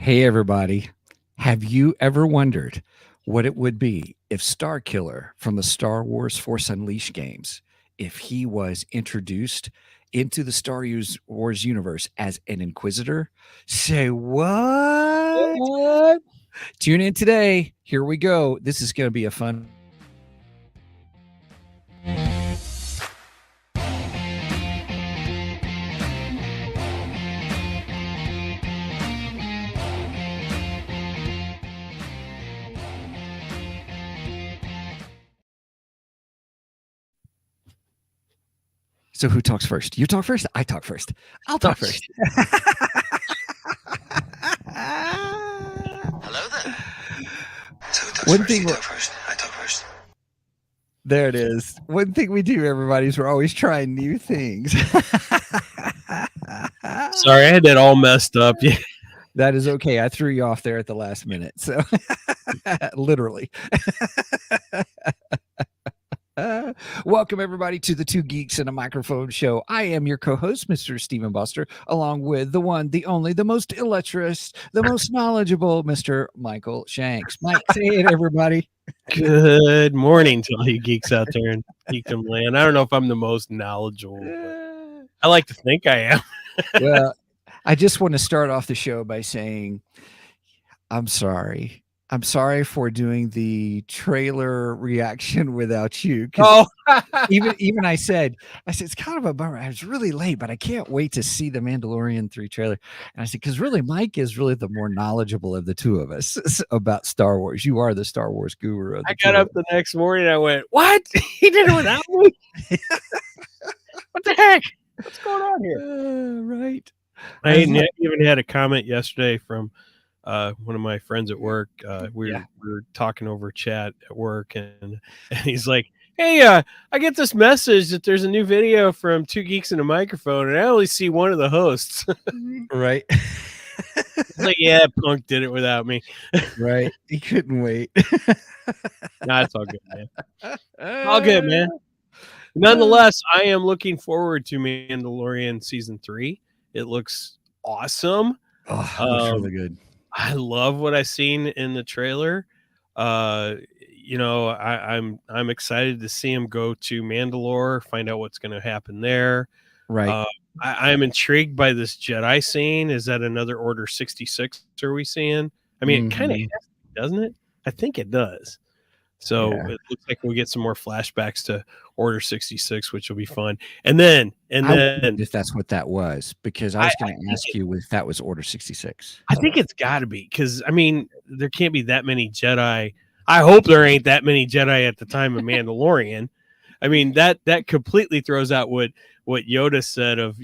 Hey, everybody. Have you ever wondered what it would be if Starkiller from the Star Wars Force Unleashed games, if he was introduced into the Wars universe as an Inquisitor? Say what? What? Tune in today. Here we go. This is going to be a fun. So who talks first? You talk first? I talk first. I'll talk first. Hello there. So who talks One first? thing You we're- talk first. I talk first. There it is. One thing we do, everybody, is we're always trying new things. Sorry, I had that all messed up. Yeah. That is okay. I threw you off there at the last minute. So literally. Welcome, everybody, to the Two Geeks and a Microphone show. I am your co-host, Mr. Stephen Buster, along with the one, the only, the most illustrious, the most knowledgeable, Mr. Michael Shanks. Mike, say it, everybody. Good morning to all you geeks out there in geekdom land. I don't know if I'm the most knowledgeable, but I like to think I am. Well, I just want to start off the show by saying I'm sorry. I'm sorry for doing the trailer reaction without you. 'Cause even I said it's kind of a bummer. I was really late, but I can't wait to see the Mandalorian 3 trailer. And I said, because really, Mike is really the more knowledgeable of the two of us about Star Wars. You are the Star Wars guru of the I got up the next morning. I went, "What? He did it without me? What the heck? What's going on here?" Right. I even had a comment yesterday from one of my friends at work. We were talking over chat at work, and he's like, "Hey, I get this message that there's a new video from Two Geeks and a Microphone, and I only see one of the hosts." Right. It's like, yeah, Punk did it without me. Right. He couldn't wait. Nah, it's all good, man. All good, man. Nonetheless, I am looking forward to Mandalorian season 3. It looks awesome. Oh, it looks really good. I love what I've seen in the trailer. I'm excited to see him go to Mandalore, find out what's going to happen there. Right. I'm intrigued by this Jedi scene. Is that another Order 66 are we seeing? I mean, it kind of doesn't it? I think it does. So it looks like we'll get some more flashbacks to Order 66, which will be fun. And then if that's what that was, because I was going to ask you if that was Order 66. I think it's got to be, because I mean, there can't be that many Jedi. I hope there ain't that many Jedi at the time of Mandalorian. I mean, that completely throws out what Yoda said of,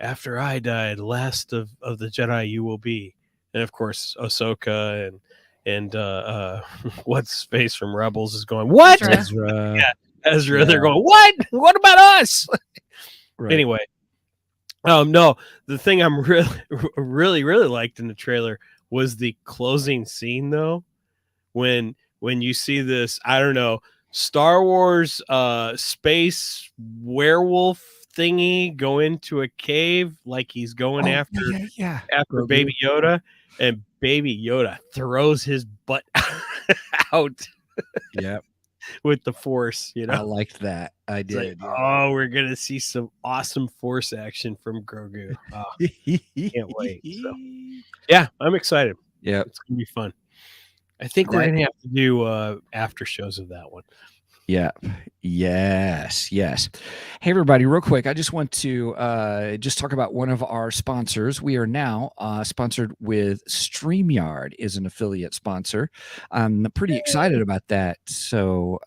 after I die, the last of the Jedi you will be. And of course, Ahsoka and what's face from Rebels is going, what? Ezra. Ezra. Yeah. They're going, what? What about us? Right. Anyway. No, the thing I'm really liked in the trailer was the closing scene, though. When you see this, I don't know, Star Wars space werewolf thingy go into a cave like he's going after Baby Yoda, and Baby Yoda throws his butt out. Yep. With the Force, I liked that. I did. Like, oh, we're gonna see some awesome Force action from Grogu. Oh, can't wait. So, yeah, I'm excited. Yeah, it's gonna be fun. I think we're gonna have to do after shows of that one. Yeah. Yes. Hey, everybody, real quick. I just want to just talk about one of our sponsors. We are now sponsored with StreamYard, is an affiliate sponsor. I'm pretty excited about that. So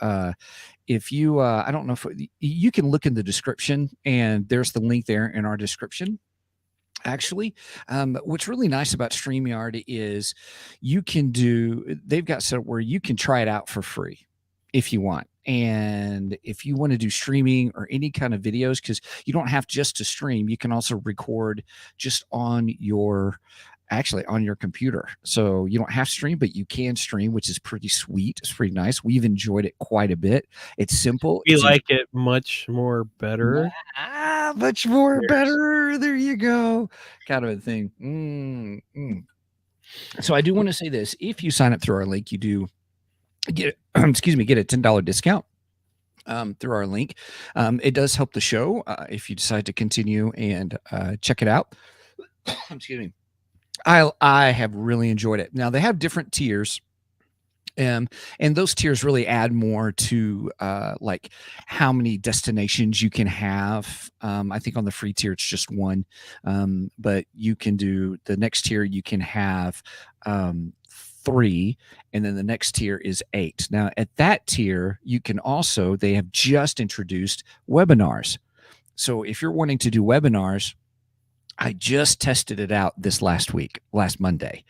if you, I don't know if you can look in the description, and there's the link there in our description. Actually, what's really nice about StreamYard is they've got set up where you can try it out for free if you want. And if you want to do streaming or any kind of videos, because you don't have just to stream, you can also record just on your computer. So you don't have to stream, but you can stream, which is pretty sweet. It's pretty nice. We've enjoyed it quite a bit. It's simple. We like it much more better. Much more better. There you go. Kind of a thing. So I do want to say this: if you sign up through our link, you do get excuse me, get a $10 discount through our link. It does help the show if you decide to continue and check it out. Excuse me. I have really enjoyed it. Now they have different tiers. And those tiers really add more to like how many destinations you can have. I think on the free tier it's just one, but you can do the next tier. You can have 3, and then the next tier is 8. Now at that tier, you can also they have just introduced webinars. So if you're wanting to do webinars, I just tested it out this last Monday.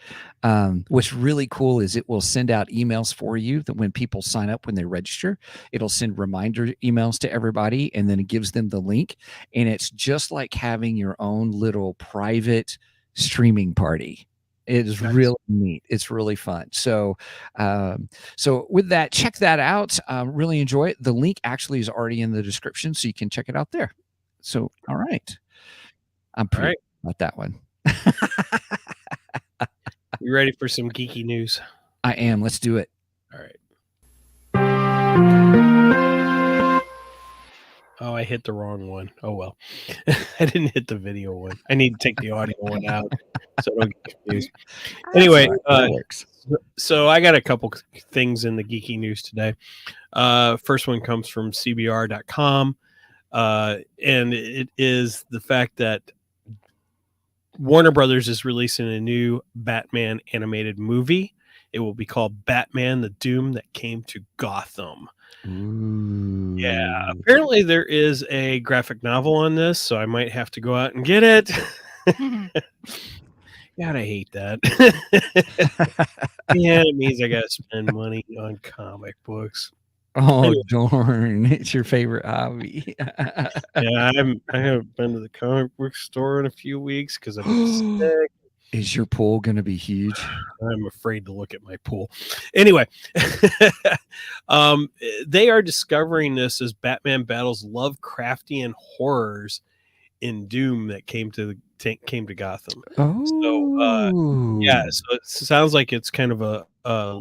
What's really cool is it will send out emails for you that when people sign up, when they register, it'll send reminder emails to everybody, and then it gives them the link. And it's just like having your own little private streaming party. It is really neat. It's really fun. So, so with that, check that out. Really enjoy it. The link actually is already in the description, so you can check it out there. So, all right. I'm pretty about that one. You ready for some geeky news? I am. Let's do it. All right. Oh, I hit the wrong one. Oh, well. I didn't hit the video one. I need to take the audio one out so I don't get confused. Anyway, so I got a couple things in the geeky news today. First one comes from CBR.com, and it is the fact that Warner Brothers is releasing a new Batman animated movie. It will be called Batman: The Doom That Came to Gotham. Ooh. Yeah, apparently there is a graphic novel on this, so I might have to go out and get it. God, I hate that. Yeah, it means I gotta spend money on comic books. Oh, anyway. Darn. It's your favorite hobby. Yeah, I haven't been to the comic book store in a few weeks because I'm sick. Is your pool going to be huge? I'm afraid to look at my pool. Anyway, they are discovering this as Batman battles Lovecraftian horrors in Doom that came to Gotham. Oh, so yeah, so it sounds like it's kind of a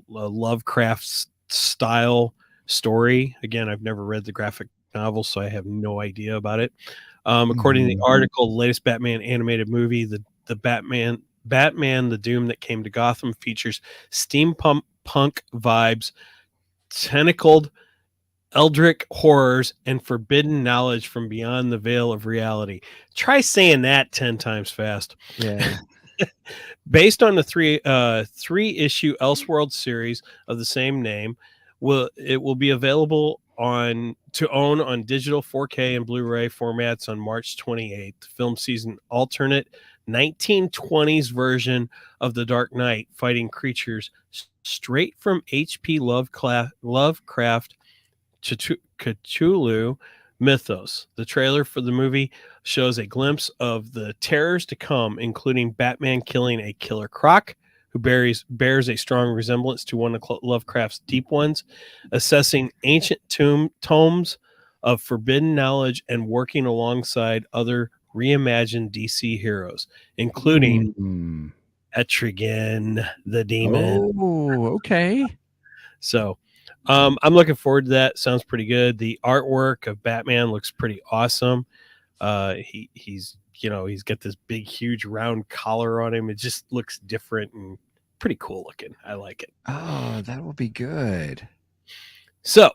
Lovecraft style story. Again, I've never read the graphic novel, so I have no idea about it. According to the article, the latest Batman animated movie, the Batman: The Doom That Came to Gotham, features steampunk vibes, tentacled eldritch horrors, and forbidden knowledge from beyond the veil of reality. Try saying that 10 times fast. Yeah. Based on the three-issue Elseworld series of the same name, it will be available to own on digital 4K and Blu-ray formats on March 28th. The film sees an alternate 1920s version of The Dark Knight, fighting creatures straight from H.P. Lovecraft Cthulhu mythos. The trailer for the movie shows a glimpse of the terrors to come, including Batman killing a killer croc who bears a strong resemblance to one of Lovecraft's Deep Ones, assessing ancient tomes of forbidden knowledge, and working alongside other reimagined DC heroes, including Etrigan the Demon. Oh, okay. So I'm looking forward to that. Sounds pretty good. The artwork of Batman looks pretty awesome. He's got this big, huge, round collar on him. It just looks different and pretty cool looking. I like it. Oh, that will be good. So,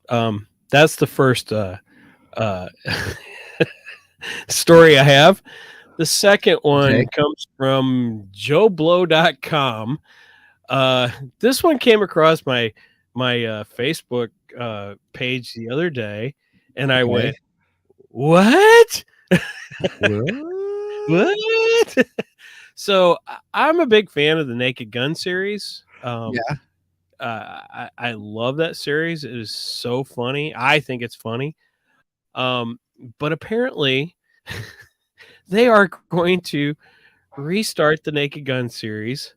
that's the first story I have. The second one comes from JoeBlow.com. This one came across my Facebook page the other day, and I went, "What? What?" So I'm a big fan of the Naked Gun series. I love that series. It is so funny. I think it's funny. But apparently they are going to restart the Naked Gun series,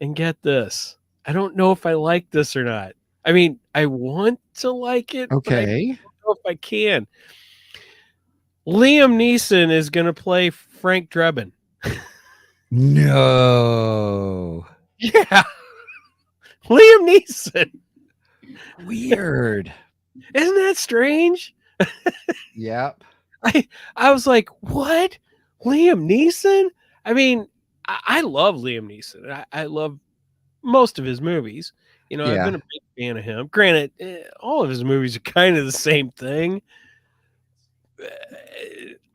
and get this. I don't know if I like this or not. I mean, I want to like it, but I don't know if I can. Liam Neeson is going to play Frank Drebin. No. Yeah. Liam Neeson. Weird. Isn't that strange? Yep. I was like, what? Liam Neeson? I mean, I love Liam Neeson. I love most of his movies. You know, I've Yeah. been a big fan of him. Granted, all of his movies are kind of the same thing.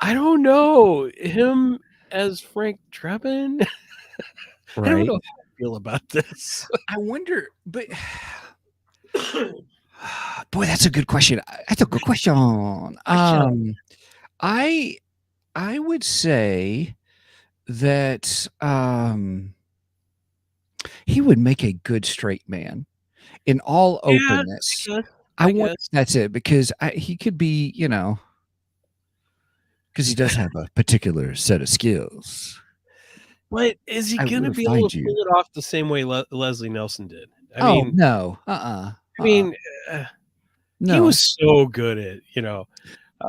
I don't know. Him as Frank Drebin? I don't Right. know how I feel about this. I wonder, but boy, that's a good question. That's a good question. I would say that he would make a good straight man in all Yeah, openness. I I wonder guess. if that's it because he could be, because he does have a particular set of skills. But is he I going to will be able find to you. pull it off the same way Leslie Nelson did? I Oh mean, no, he no. was so good at,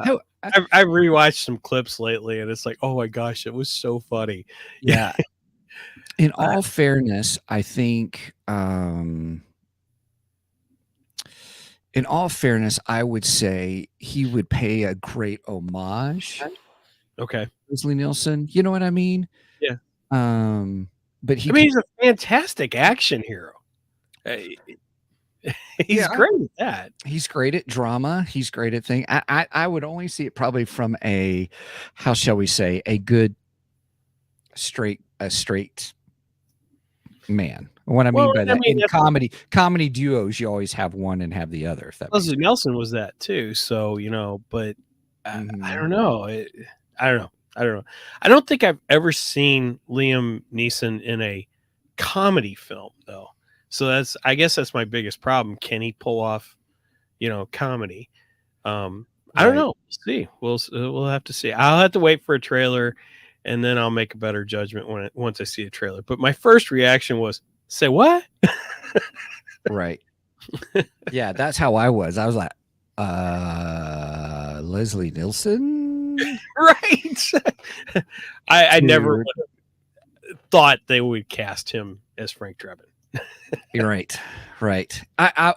How- I've rewatched some clips lately, and it's like, oh my gosh, it was so funny. yeah. In all fairness, I think. In all fairness, I would say he would pay a great homage. Okay. Leslie Nielsen, you know what I mean? Yeah. But he's a fantastic action hero. He's great at that. He's great at drama. He's great at things. I would only see it probably from a, how shall we say, a good straight man. What I mean by that, in comedy duos, you always have one and have the other. If that Leslie Nelson was that too. So but I don't know. I don't know. I don't think I've ever seen Liam Neeson in a comedy film though. So I guess that's my biggest problem. Can he pull off, comedy? I don't know. We'll see. We'll have to see. I'll have to wait for a trailer, and then I'll make a better judgment once I see a trailer. But my first reaction was, "Say what?" Right. Yeah, that's how I was. I was like, Leslie Nielsen? Right. I never would have thought they would cast him as Frank Drebin. You're right. Right. I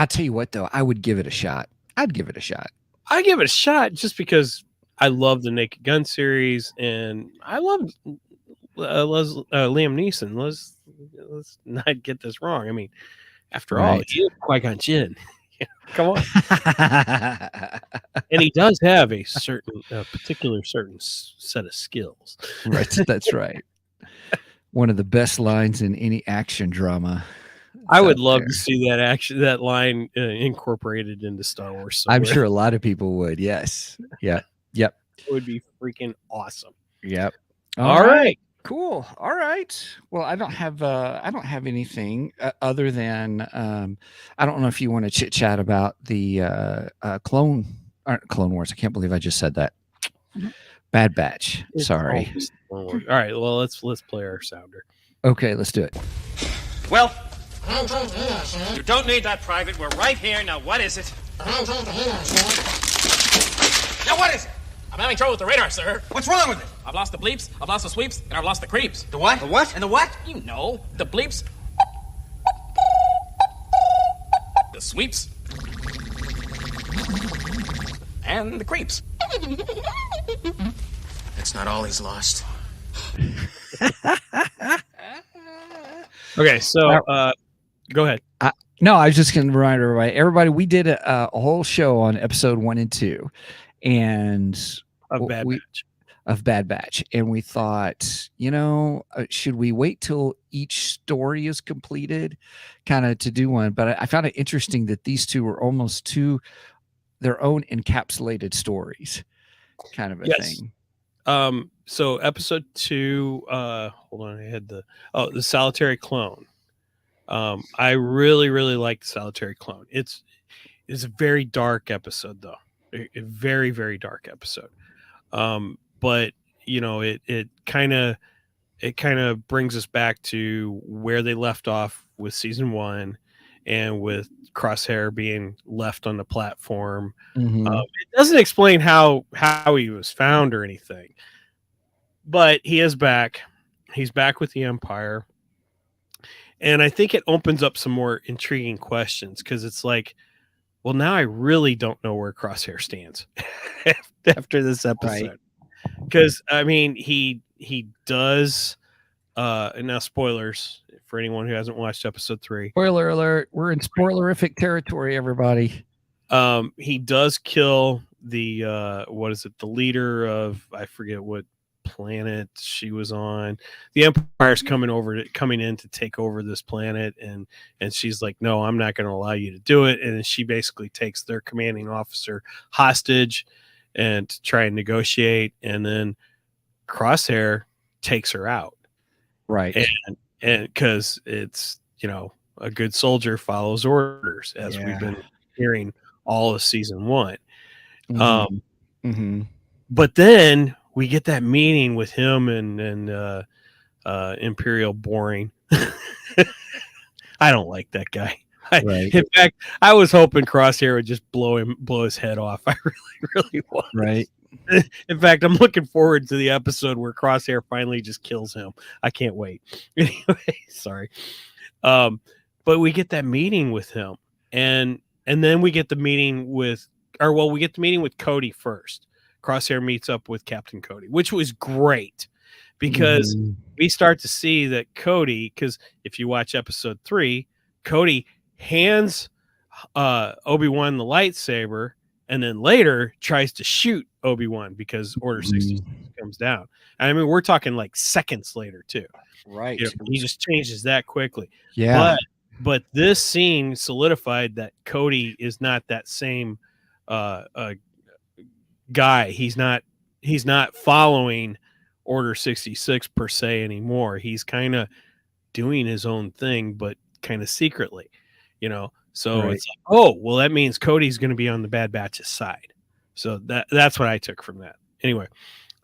tell you what though, I would give it a shot. I'd give it a shot. I give it a shot just because I love the Naked Gun series and I love Liam Neeson. Let's not get this wrong. I mean, after all, he is Qui-Gon Jinn. Come on. And he does have a particular set of skills. Right. That's right. One of the best lines in any action drama. I would love to see that line incorporated into Star Wars somewhere. I'm sure a lot of people would. Yes. Yeah. Yep. It would be freaking awesome. Yep. All right. Cool. All right. Well, I don't have anything other than I don't know if you want to chit chat about the Clone Wars. I can't believe I just said that. Bad Batch. Sorry. All right. Well, let's play our sounder. Okay, let's do it. Well, you don't need that, Private. We're right here. Now, what is it? Now, what is it? I'm having trouble with the radar, sir. What's wrong with it? I've lost the bleeps, I've lost the sweeps, and I've lost the creeps. The what? The what? And the what? You know, the bleeps, the sweeps, and the creeps. That's not all he's lost. Okay, so go ahead. No, I was just going to remind everybody, we did a whole show on episode 1 and 2, and of Bad Batch, and we thought, should we wait till each story is completed, kind of to do one? But I found it interesting that these two were almost their own encapsulated stories, kind of a thing. So episode 2, hold on, I had the Solitary Clone. I really, really like the Solitary Clone. It's a very dark episode, though. A very, very dark episode. But it kind of brings us back to where they left off with season 1, and with Crosshair being left on the platform. Mm-hmm. It doesn't explain how he was found or anything, but he is back. He's back with the Empire, And I think it opens up some more intriguing questions because it's like, well, now I really don't know where Crosshair stands after this episode. Because I mean, he does. And now spoilers for anyone who hasn't watched episode 3. Spoiler alert! We're in spoilerific territory, everybody. He does kill the what is it? The leader of, I forget what planet she was on. The Empire's coming in to take over this planet, and she's like, no, I'm not going to allow you to do it. And then she basically takes their commanding officer hostage and try and negotiate, and then Crosshair takes her out. Right. And because it's, a good soldier follows orders, as we've been hearing all of season 1. But then we get that meeting with him and Imperial Boring. I don't like that guy. In fact, I was hoping Crosshair would just blow his head off. I really was. Right. In fact, I'm looking forward to the episode where Crosshair finally just kills him. I can't wait. Anyway, sorry. But we get that meeting with him, and then we get the meeting with Cody first. Crosshair meets up with Captain Cody, which was great because we start to see that Cody, because if you watch episode 3, Cody hands Obi-Wan the lightsaber and then later tries to shoot Obi-Wan because Order 66 comes down. I mean, we're talking like seconds later too. Right. He just changes that quickly. Yeah. But this scene solidified that Cody is not that same guy. He's not following Order 66 per se anymore. He's kind of doing his own thing, but kind of secretly, So it's like, oh, well, that means Cody's going to be on the Bad Batch's side. So that's what I took from that. Anyway,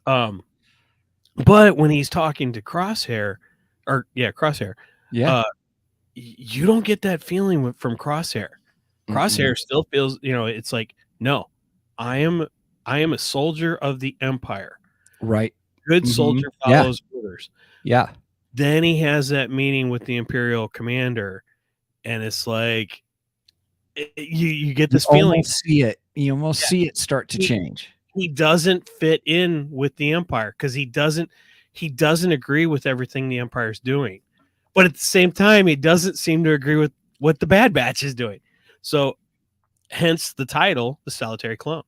but when he's talking to Crosshair, you don't get that feeling from Crosshair. Crosshair still feels, it's like, no, I am a soldier of the Empire. Right. Good soldier follows orders. Yeah. Then he has that meeting with the Imperial commander, and it's like you get this feeling. You almost see it start to change. He doesn't fit in with the Empire because he doesn't agree with everything the Empire's doing. But at the same time, he doesn't seem to agree with what the Bad Batch is doing. So hence the title, The Solitary Clone,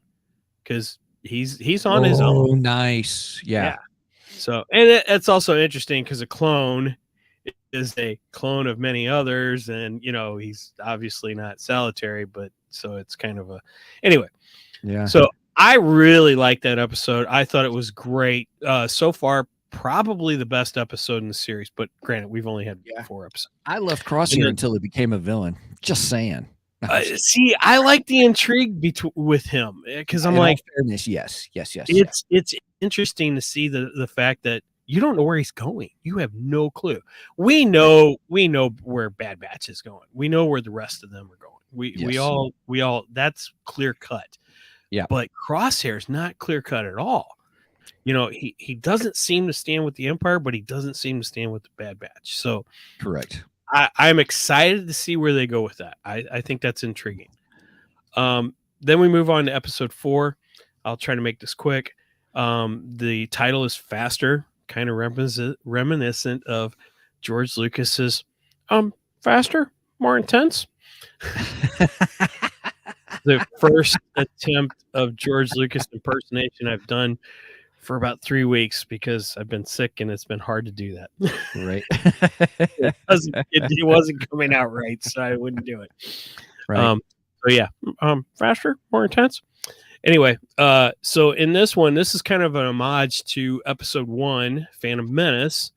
because he's on his own. Oh, nice. Yeah. So, and it's also interesting because a clone is a clone of many others, and he's obviously not solitary, but so it's kind of anyway. Yeah. So I really liked that episode. I thought it was great. So far, probably the best episode in the series, but granted, we've only had 4 episodes. I loved Crosshair until he became a villain. Just saying. See, I like the intrigue with him because I'm like, fairness, yes. It's interesting to see the fact that you don't know where he's going. You have no clue. We know where Bad Batch is going. We know where the rest of them are going. We all that's clear cut. Yeah. But Crosshair's not clear cut at all. He doesn't seem to stand with the Empire, but he doesn't seem to stand with the Bad Batch. So correct. I'm excited to see where they go with that. I think that's intriguing. Then we move on to episode 4. I'll try to make this quick. The title is Faster, kind of reminiscent of George Lucas's Faster, More Intense. The first attempt of George Lucas impersonation I've done for about 3 weeks because I've been sick and it's been hard to do that. Right. It wasn't coming out right, so I wouldn't do it. Right. So yeah, faster, more intense. Anyway, so in this one, this is kind of an homage to episode 1, Phantom Menace.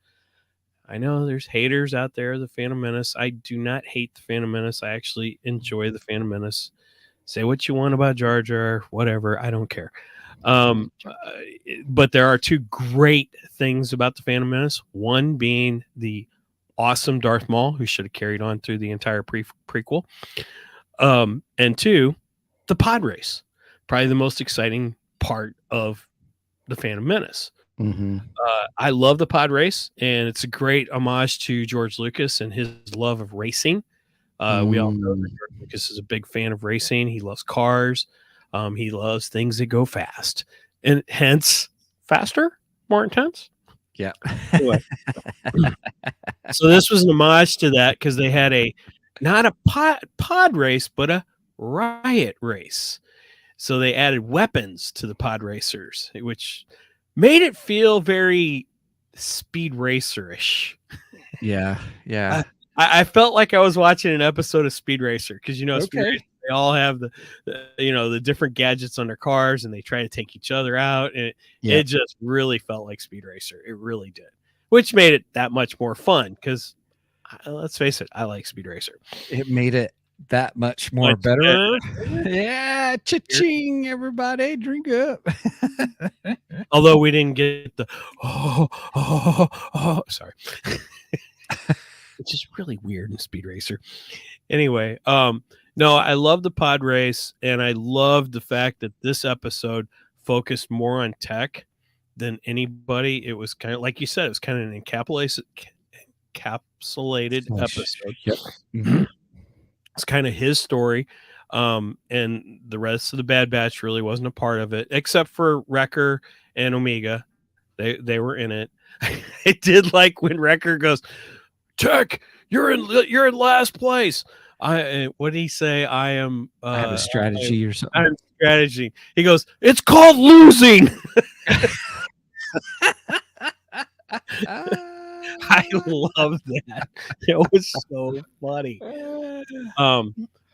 I know there's haters out there, the Phantom Menace. I do not hate the Phantom Menace. I actually enjoy the Phantom Menace. Say what you want about Jar Jar, whatever. I don't care. But there are 2 great things about the Phantom Menace. One being the awesome Darth Maul, who should have carried on through the entire prequel. And 2, the pod race. Probably the most exciting part of the Phantom Menace. Mm-hmm. I love the pod race, and it's a great homage to George Lucas and his love of racing. We all know that George Lucas is a big fan of racing. He loves cars. He loves things that go fast, and hence faster, more intense. Yeah. Anyway, so this was an homage to that because they had not a pod race, but a riot race. So they added weapons to the pod racers, which made it feel very Speed Racer-ish. Yeah. Yeah. I felt like I was watching an episode of Speed Racer because Speed Okay. Racer, they all have the different gadgets on their cars and they try to take each other out, and it just really felt like Speed Racer. It really did, which made it that much more fun because let's face it, I like Speed Racer. It made it that much more better. Yeah, cha-ching, everybody, drink up. Although we didn't get the sorry. Which is really weird in Speed Racer. Anyway, no, I love the pod race, and I love the fact that this episode focused more on tech than anybody. It was kind of like you said, it was kind of an encapsulated episode. Yep. Mm-hmm. It's kind of his story. And the rest of the Bad Batch really wasn't a part of it, except for Wrecker and Omega. They were in it. I did like when Wrecker goes, Tech, you're in last place. What did he say? I am. I have a strategy or something. I have strategy. He goes, it's called losing. I love that. It was so funny.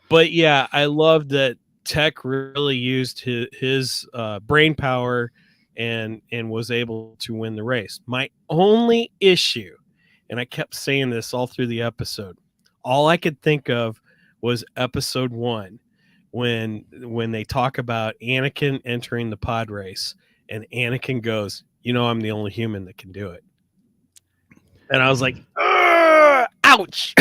But yeah, I love that Tech really used his brain power and was able to win the race. My only issue, and I kept saying this all through the episode, all I could think of was episode 1 when they talk about Anakin entering the pod race and Anakin goes, I'm the only human that can do it. And I was like, ouch.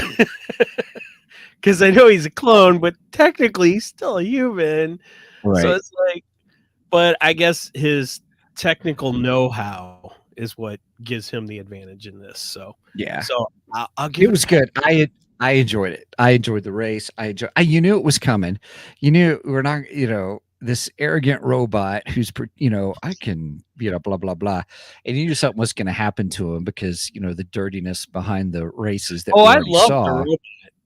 Because I know he's a clone, but technically he's still a human. Right. So it's like, but I guess his technical know-how is what gives him the advantage in this. So yeah. So I'll give it was good. I enjoyed it. I enjoyed the race. You knew it was coming. You knew we're not, this arrogant robot who's, I can, blah, blah, blah. And you knew something was going to happen to him because, the dirtiness behind the races that we already saw. The robot.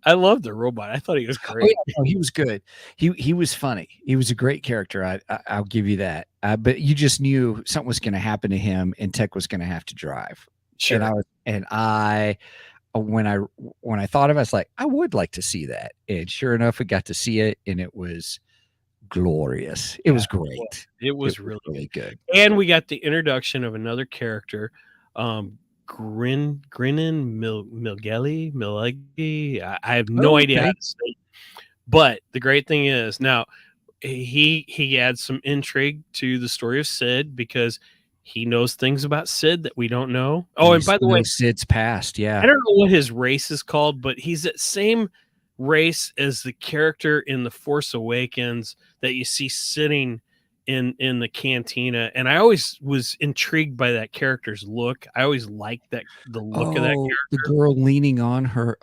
I loved the robot. I thought he was great. Oh, yeah, no, he was good. He was funny. He was a great character. I'll give you that. But you just knew something was going to happen to him, and Tech was going to have to drive. Sure. When I thought of it, I was like, I would like to see that. And sure enough, we got to see it, and it was glorious. It was great. It was really good. And we got the introduction of another character, Grinnin Milegi. I have no idea how to say it. But the great thing is now he adds some intrigue to the story of Sid because he knows things about Sid that we don't know. Oh, and by the way, Sid's past. Yeah. I don't know what his race is called, but he's that same race as the character in The Force Awakens that you see sitting in the cantina, and I always was intrigued by that character's look. I always liked the look of that character. The girl leaning on him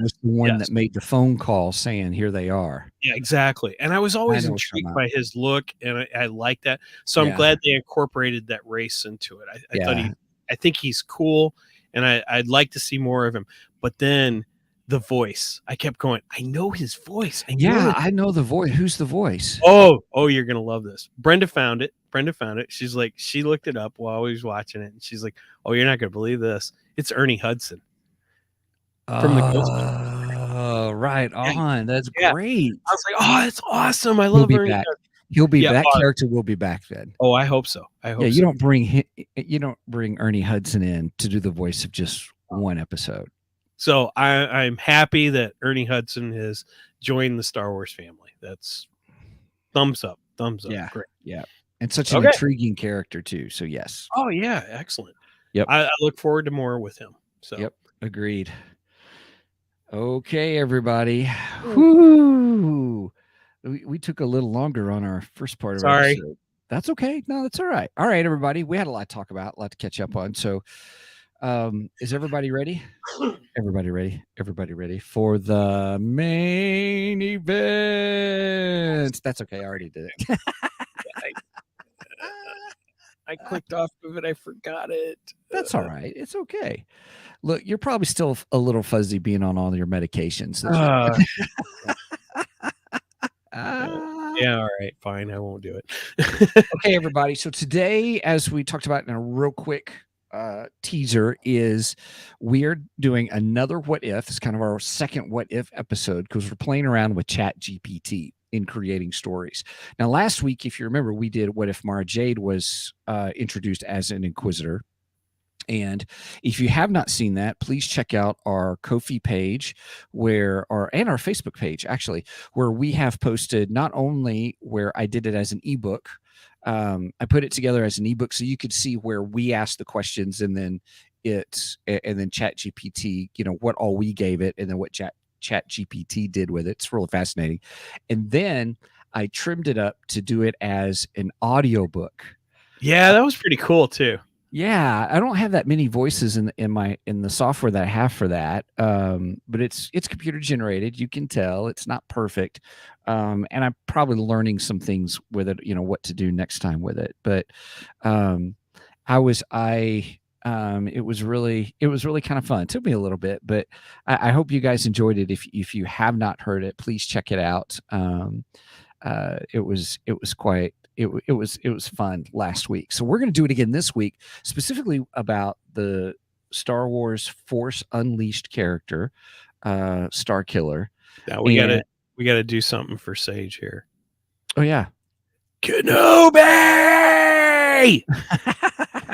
was the one that made the phone call saying, "Here they are." Yeah, exactly. And I was always intrigued by his look, and I like that. So I'm glad they incorporated that race into it. I think he's cool, and I'd like to see more of him. But then the voice, I kept going, I know his voice. I know the voice. Who's the voice? Oh, you're going to love this. Brenda found it. She's like, she looked it up while I was watching it. And she's like, oh, you're not going to believe this. It's Ernie Hudson from the Ghostbusters. Oh, right on. That's great. I was like, oh, that's awesome. I love Ernie Hudson. He'll be that character will be back then. Oh, I hope so. You don't bring Ernie Hudson in to do the voice of just one episode. So I'm happy that Ernie Hudson has joined the Star Wars family. That's thumbs up. Yeah. Great. Yeah. And such an intriguing character too. So yes. Oh yeah. Excellent. Yep. I look forward to more with him. So yep. Agreed. Okay, everybody. Whoo. We took a little longer on our first part of our episode. That's okay. No, that's all right. All right, everybody. We had a lot to talk about, a lot to catch up on. So, is everybody ready? Everybody ready? Everybody ready for the main event? That's okay. I already did it. I clicked off of it. I forgot it. That's all right. It's okay. Look, you're probably still a little fuzzy being on all your medications. Yeah, all right, fine. I won't do it. Okay, everybody. So today, as we talked about in a real quick teaser, is we're doing another what if. It's kind of our second what if episode because we're playing around with Chat GPT in creating stories. Now, last week, if you remember, we did what if Mara Jade was introduced as an Inquisitor. And if you have not seen that, please check out our Ko-fi page and our Facebook page, actually, where we have posted not only where I did it as an ebook, I put it together as an ebook so you could see where we asked the questions and then Chat GPT, what all we gave it and then what Chat GPT did with it. It's really fascinating. And then I trimmed it up to do it as an audiobook. Yeah, that was pretty cool too. Yeah, I don't have that many voices in the software that I have for that, but it's computer generated. You can tell it's not perfect, and I'm probably learning some things with it. What to do next time with it. But it was really kind of fun. It took me a little bit, but I hope you guys enjoyed it. If you have not heard it, please check it out. It was fun last week. So we're going to do it again this week, specifically about the Star Wars Force Unleashed character, Starkiller. Now we gotta do something for Sage here. Oh yeah, Kenobi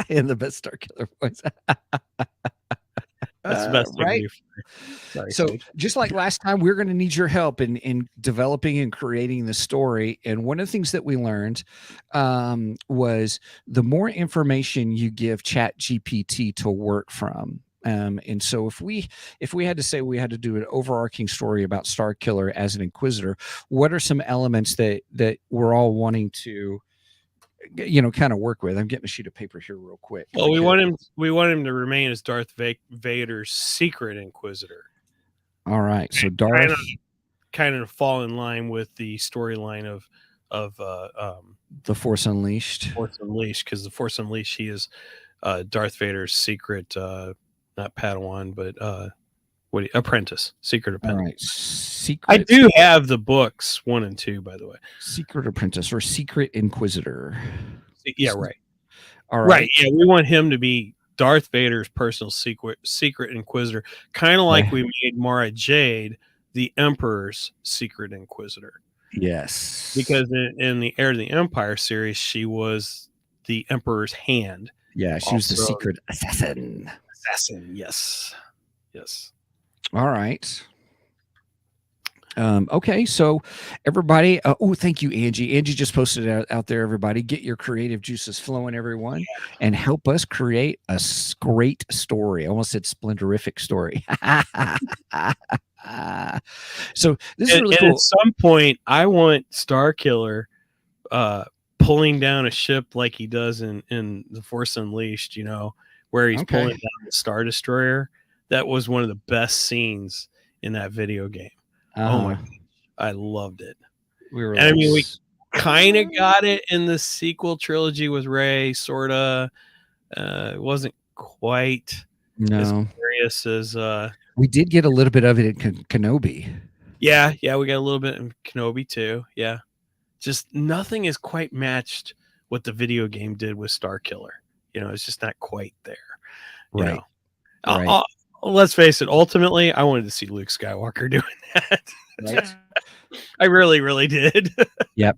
in the best Starkiller voice. That's the best right? Sorry, so Sage. Just like last time, we're going to need your help in developing and creating the story. And one of the things that we learned was the more information you give Chat GPT to work from. And so if we had to say we had to do an overarching story about Starkiller as an Inquisitor, what are some elements that we're all wanting to kind of work with? I'm getting a sheet of paper here real quick. Well, we want him to remain as Darth Vader's secret Inquisitor. All right, so Darth kind of fall in line with the storyline of the Force Unleashed. Force Unleashed, because the Force Unleashed, he is Darth Vader's secret, not Padawan, but apprentice, secret apprentice. All right, secret. I do have the books 1 and 2, by the way. Secret apprentice or secret Inquisitor. Yeah, right. All right. Right. Yeah, we want him to be Darth Vader's personal secret Inquisitor, kind of like we made Mara Jade the Emperor's secret Inquisitor. Yes. Because in the Heir to the Empire series, she was the Emperor's hand. Yeah, she was the secret assassin. Yes. All right. Okay, so everybody, thank you, Angie. Angie just posted it out there, everybody. Get your creative juices flowing, everyone, and help us create a great story. I almost said splendorific story. So this is really cool. At some point, I want Starkiller pulling down a ship like he does in The Force Unleashed, where he's pulling down the Star Destroyer. That was one of the best scenes in that video game. Oh my gosh, I loved it. We kind of got it in the sequel trilogy with Rey, sorta. It wasn't quite as glorious as we did get a little bit of it in Kenobi. Yeah, we got a little bit in Kenobi too. Yeah, just nothing is quite matched what the video game did with Starkiller. It's just not quite there. Right. Let's face it. Ultimately, I wanted to see Luke Skywalker doing that. Right. I really, really did. Yep.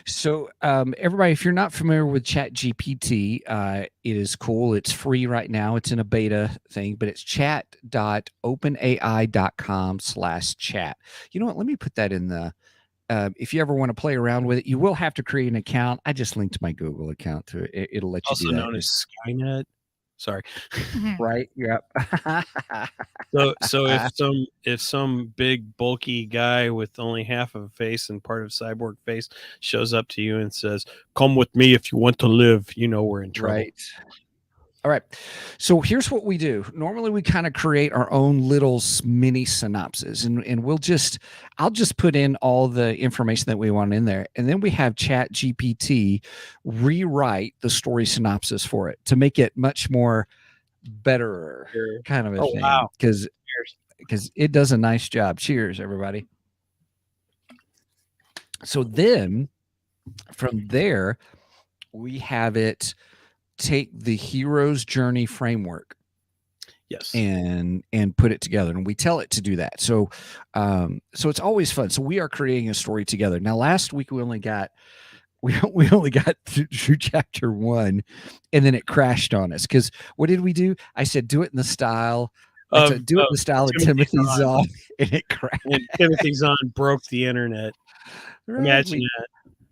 So, everybody, if you're not familiar with Chat GPT, it is cool. It's free right now. It's in a beta thing, but it's chat.openai.com/chat. You know what? Let me put that in the. If you ever want to play around with it, you will have to create an account. I just linked my Google account to it. It'll let you also do that. known as Skynet. Sorry. Right. Yep. So if some big bulky guy with only half of a face and part of cyborg face shows up to you and says, "Come with me if you want to live," you know we're in trouble. Right. All right. So here's what we do. Normally we kind of create our own little mini synopsis, and I'll just put in all the information that we want in there. And then we have Chat GPT rewrite the story synopsis for it to make it much more better kind of a thing. Wow. Because it does a nice job. Cheers, everybody. So then from there, we have it take the hero's journey framework, yes, and put it together, and we tell it to do that. So it's always fun. So we are creating a story together. Now last week we only got through chapter 1, and then it crashed on us because what did we do? I said do it in the style of Timothy Zahn, and it crashed. And Timothy Zahn broke the internet. Right. Imagine that.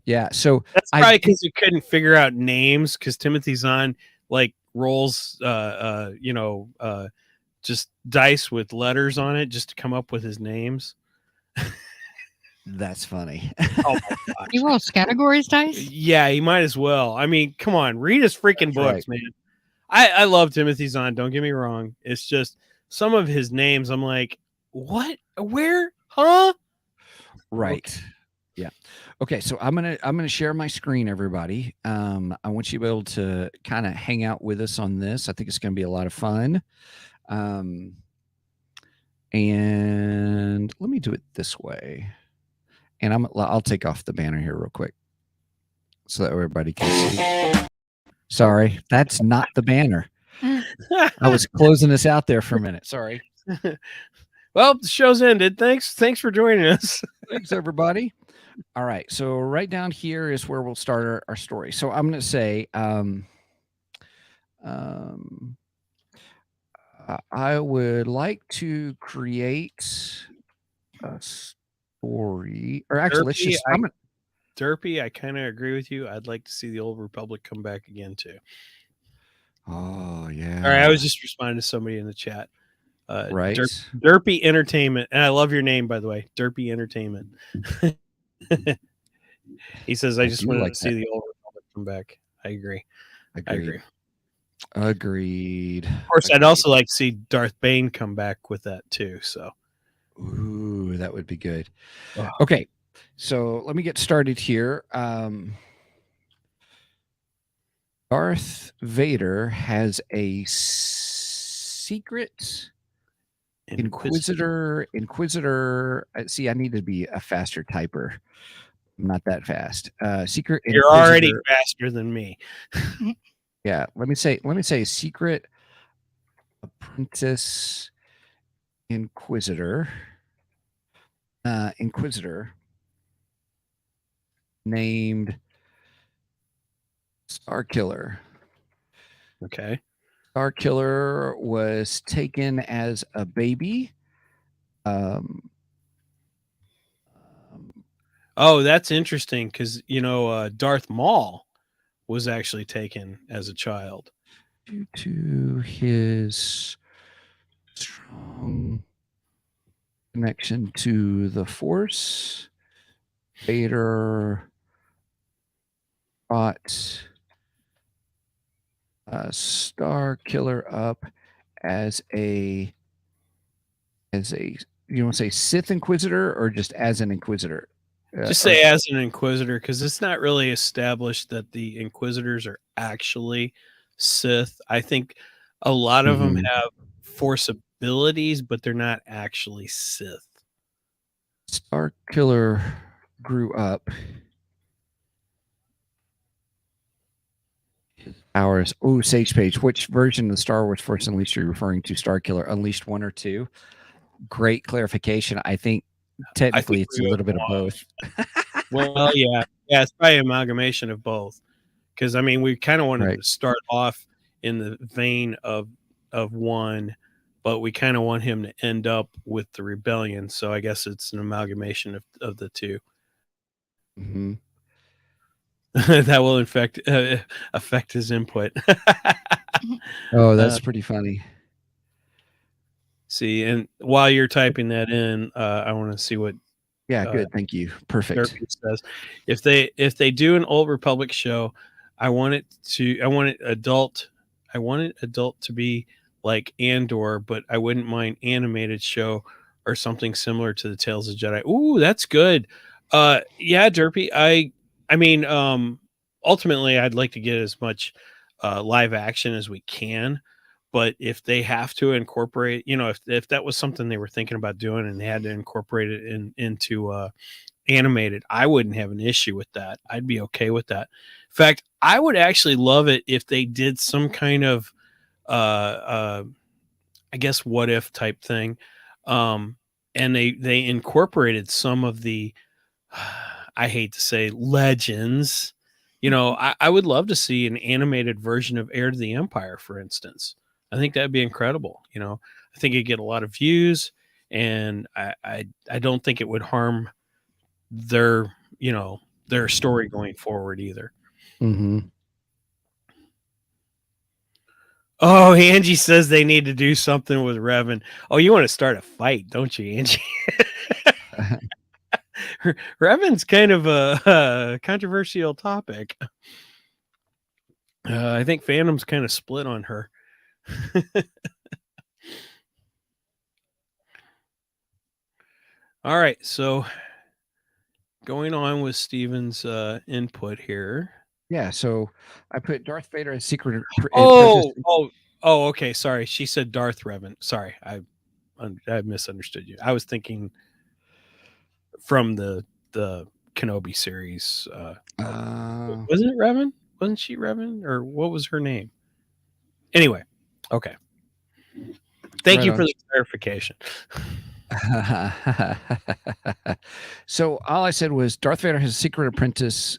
Yeah, so that's probably because we couldn't figure out names, because Timothy Zahn like rolls just dice with letters on it just to come up with his names. That's funny. Oh my gosh. He rolls categories dice? Yeah, he might as well. I mean, come on, read his freaking books, man. I love Timothy Zahn, don't get me wrong. It's just some of his names, I'm like, what? Where? Huh? Right. Okay. Yeah. Okay, so I'm gonna share my screen, everybody. I want you to be able to kind of hang out with us on this. I think it's gonna be a lot of fun. And let me do it this way. And I'll take off the banner here real quick so that everybody can see. Sorry, that's not the banner. I was closing this out there for a minute. Sorry. Well, the show's ended. Thanks for joining us. Thanks, everybody. All right, so right down here is where we'll start our story. So I'm going to say, I would like to create a story, or actually, Derpy, I kind of agree with you. I'd like to see the Old Republic come back again too. Oh yeah. All right, I was just responding to somebody in the chat. Right. Derpy Entertainment, and I love your name, by the way, Derpy Entertainment. He says, I just wanted to see the Old Republic come back. I agree. Agreed. Of course, I'd also like to see Darth Bane come back with that too. So, ooh, that would be good. Oh. Okay, so let me get started here. Darth Vader has a secret Inquisitor. See, I need to be a faster typer. I'm not that fast. Secret. You're already faster than me. Yeah. Let me say secret apprentice Inquisitor. Inquisitor named Starkiller. Okay. Starkiller was taken as a baby. Oh, that's interesting because Darth Maul was actually taken as a child due to his strong connection to the Force. Vader brought Starkiller up as a you want to say Sith Inquisitor or just as an Inquisitor? Just say as an Inquisitor, because it's not really established that the Inquisitors are actually Sith. I think a lot of them have Force abilities, but they're not actually Sith. Starkiller grew up. Hours. Oh, Sage Page. Which version of the Star Wars Force Unleashed are you referring to? Starkiller Unleashed 1 or 2? Great clarification. I think technically it's a little bit of both. Well, yeah, it's probably an amalgamation of both. Because I mean, we kind of wanted to start off in the vein of 1, but we kind of want him to end up with the rebellion. So I guess it's an amalgamation of the 2. Mm-hmm. That will affect his input. Oh, that's pretty funny. See, and while you're typing that in, I want to see what Yeah, good. Thank you. Perfect. Derpy says. If they do an Old Republic show, I want it adult to be like Andor, but I wouldn't mind animated show or something similar to the Tales of Jedi. Ooh, that's good. Yeah, Derpy. I mean, ultimately, I'd like to get as much live action as we can. But if they have to incorporate, if that was something they were thinking about doing and they had to incorporate it into animated, I wouldn't have an issue with that. I'd be okay with that. In fact, I would actually love it if they did some kind of, I guess, what if type thing, and they incorporated some of the, I hate to say, legends. I would love to see an animated version of Heir to the Empire, for instance. I think that'd be incredible. I think it'd get a lot of views, and I don't think it would harm their story going forward either. Mm-hmm. Oh, Angie says they need to do something with Revan. Oh, you want to start a fight, don't you, Angie? Revan's kind of a controversial topic. I think fandom's kind of split on her. All right, so going on with Steven's input here. Yeah, so I put Darth Vader as secret. Okay. Sorry, she said Darth Revan. Sorry, I misunderstood you. I was thinking from the Kenobi series. Wasn't it Revan? Wasn't she Revan, or what was her name? Anyway, okay. Thank you for the clarification. So all I said was Darth Vader has a secret apprentice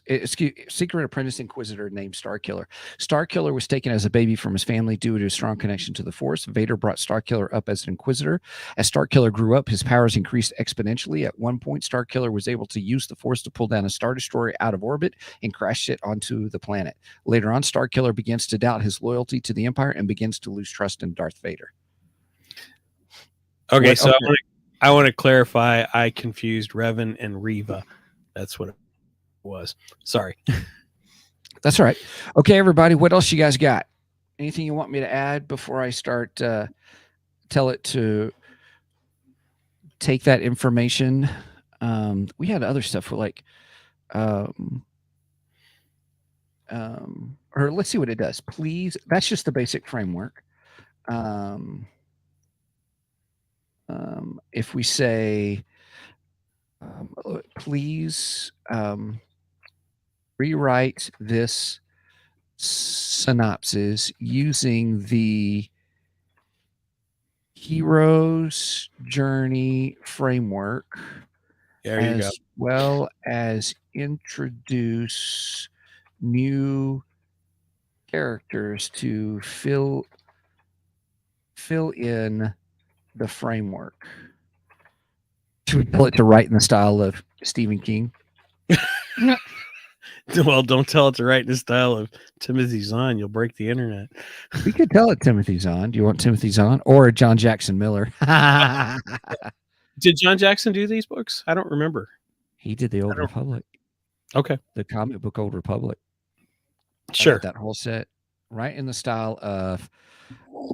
Inquisitor named Starkiller. Starkiller was taken as a baby from his family due to a strong connection to the Force. Vader brought Starkiller up as an Inquisitor. As Starkiller grew up, his powers increased exponentially. At one point, Starkiller was able to use the Force to pull down a Star Destroyer out of orbit and crash it onto the planet. Later on, Starkiller begins to doubt his loyalty to the Empire and begins to lose trust in Darth Vader. Okay, so I want to clarify. I confused Revan and Reva. That's what it was. Sorry. That's all right. Okay, everybody. What else you guys got? Anything you want me to add before I start? Tell it to take that information. We had other stuff like, or let's see what it does. Please. That's just the basic framework. If we say, please rewrite this synopsis using the hero's journey framework, as well as introduce new characters to fill in the framework. Should we tell it to write in the style of Stephen King? Well, don't tell it to write in the style of Timothy Zahn. You'll break the internet. We could tell it Timothy Zahn. Do you want Timothy Zahn or John Jackson Miller? Did John Jackson do these books? I don't remember. He did the Old Republic. Okay. The comic book Old Republic. Sure. That whole set. Right in the style of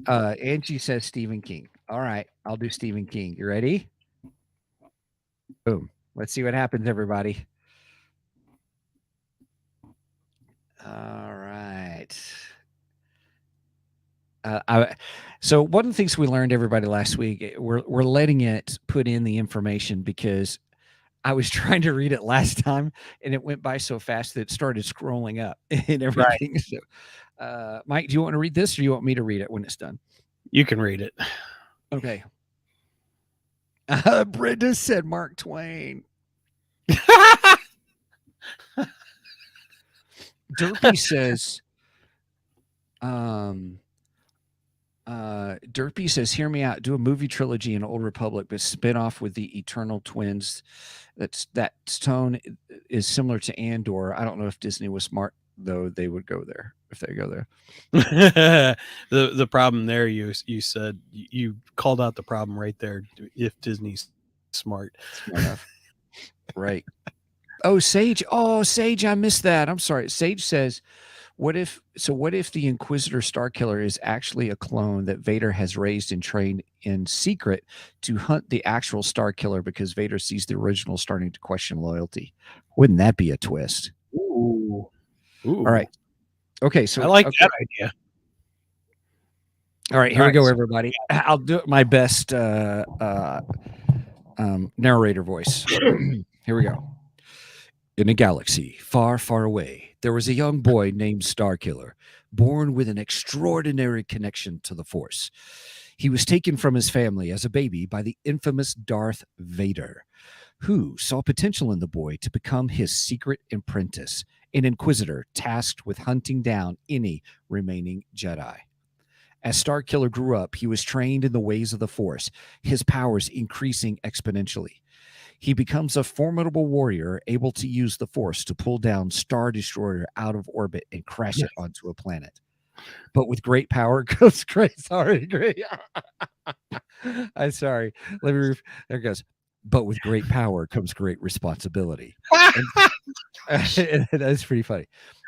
Angie says Stephen King. All right, I'll do Stephen King. You ready? Boom. Let's see what happens, everybody. All right. So one of the things we learned, everybody, last week, we're letting it put in the information because I was trying to read it last time and it went by so fast that it started scrolling up and everything. Right. So, Mike, do you want to read this or do you want me to read it when it's done? You can read it. Okay. Brenda said Mark Twain. Derpy says, Derpy says, hear me out. Do a movie trilogy in Old Republic, but spin off with the Eternal Twins. That tone is similar to Andor. I don't know if Disney was smart though they would go there if they go there. The problem there, you said you called out the problem right there. If Disney's smart enough, right? Oh, Sage! Oh, Sage! I missed that. I'm sorry. Sage says, "What if the Inquisitor Starkiller is actually a clone that Vader has raised and trained in secret to hunt the actual Starkiller because Vader sees the original starting to question loyalty? Wouldn't that be a twist?" Ooh. All right. Okay, so I like that idea. All right, here we go, everybody. I'll do my best narrator voice. Here we go. In a galaxy far, far away, there was a young boy named Starkiller, born with an extraordinary connection to the Force. He was taken from his family as a baby by the infamous Darth Vader, who saw potential in the boy to become his secret apprentice, an Inquisitor tasked with hunting down any remaining Jedi. As Starkiller grew up, he was trained in the ways of the Force, his powers increasing exponentially. He becomes a formidable warrior able to use the Force to pull down Star Destroyer out of orbit and crash it onto a planet. But with great power comes great. Sorry, great. I'm sorry. There it goes. But with great power comes great responsibility. That's pretty funny.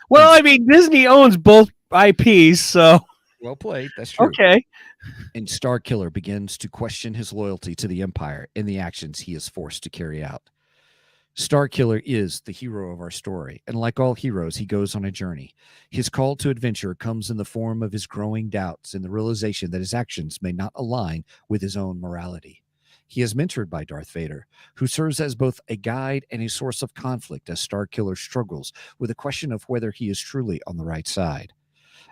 Well, I mean, Disney owns both IPs, so well played. That's true. Okay. And Starkiller begins to question his loyalty to the Empire in the actions he is forced to carry out. Starkiller is the hero of our story, and like all heroes, he goes on a journey. His call to adventure comes in the form of his growing doubts and the realization that his actions may not align with his own morality. He is mentored by Darth Vader, who serves as both a guide and a source of conflict as Starkiller struggles with the question of whether he is truly on the right side.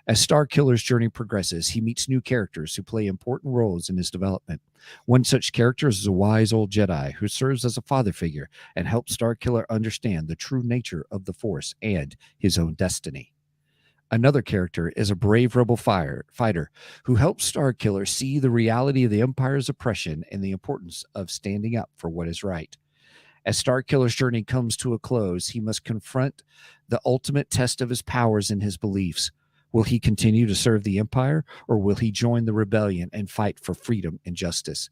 As Starkiller's journey progresses, he meets new characters who play important roles in his development. One such character is a wise old Jedi who serves as a father figure and helps Starkiller understand the true nature of the Force and his own destiny. Another character is a brave rebel fighter who helps Starkiller see the reality of the Empire's oppression and the importance of standing up for what is right. As Starkiller's journey comes to a close, he must confront the ultimate test of his powers and his beliefs. Will he continue to serve the Empire, or will he join the rebellion and fight for freedom and justice?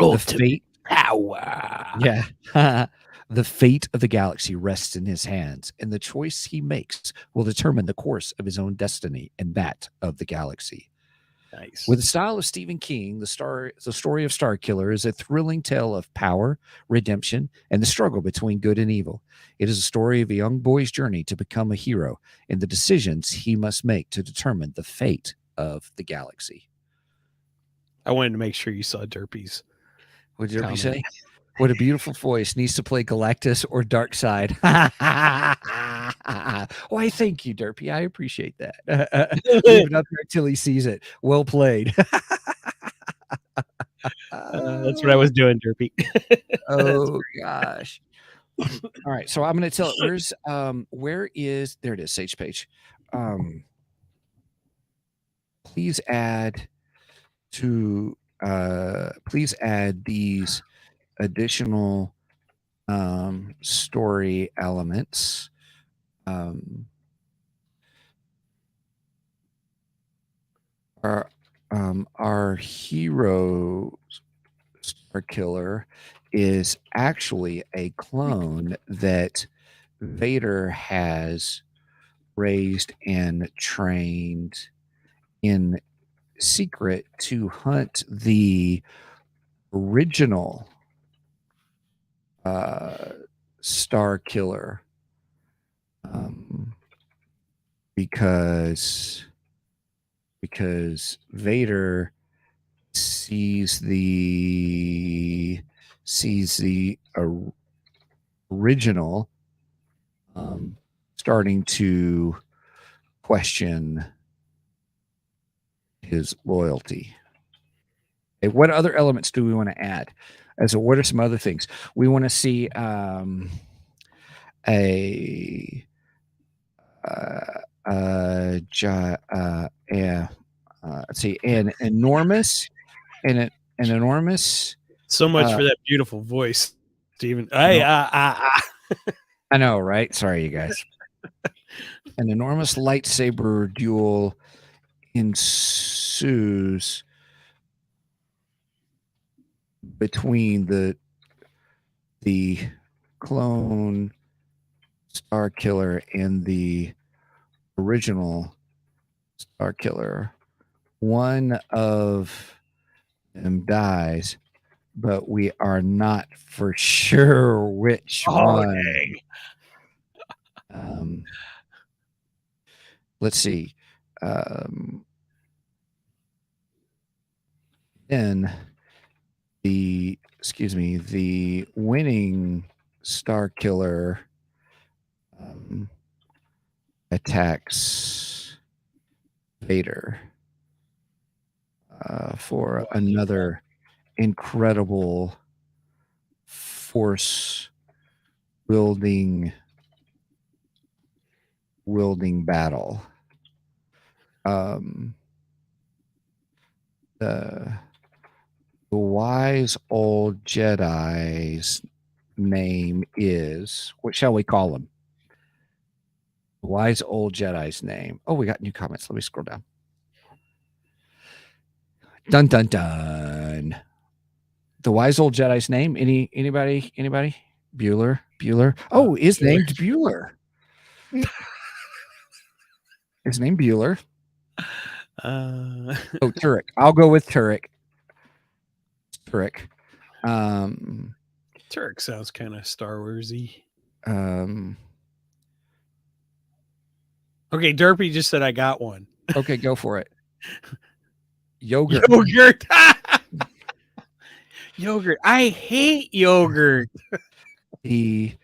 Ultimate power. Yeah. The fate of the galaxy rests in his hands, and the choice he makes will determine the course of his own destiny and that of the galaxy. Nice. With the style of Stephen King, the story of Starkiller is a thrilling tale of power, redemption, and the struggle between good and evil. It is a story of a young boy's journey to become a hero and the decisions he must make to determine the fate of the galaxy. I wanted to make sure you saw Derpy's. What did Derpy say? What a beautiful voice. Needs to play Galactus or Dark Side. Why, thank you, Derpy. I appreciate that. Leave it up there until he sees it. Well played. That's what I was doing, Derpy. Oh, gosh. All right. So I'm going to tell it. Where is, there it is, Sage Page. Please add these additional story elements. Our hero Starkiller is actually a clone that Vader has raised and trained in secret to hunt the original Starkiller, because Vader sees the original starting to question his loyalty. Okay, what other elements do we want to add? What are some other things we want to see? Let's see, an enormous. So much for that beautiful voice, Steven. I know, right? Sorry, you guys. An enormous lightsaber duel ensues between the clone Starkiller and the original Starkiller. One of them dies, but we are not for sure which one. Let's see. Then the winning Starkiller attacks Vader for another incredible force wielding battle. The wise old Jedi's name is, what shall we call him? The wise old Jedi's name. Oh, we got new comments. Let me scroll down. Dun dun dun. The wise old Jedi's name. Anybody? Bueller. Oh, his name's Bueller. His name Bueller. Oh, Turek. I'll go with Turek. Turek sounds kind of Star Wars-y. Okay, Derpy just said I got one. Okay, go for it. Yogurt. Yogurt. I hate yogurt. The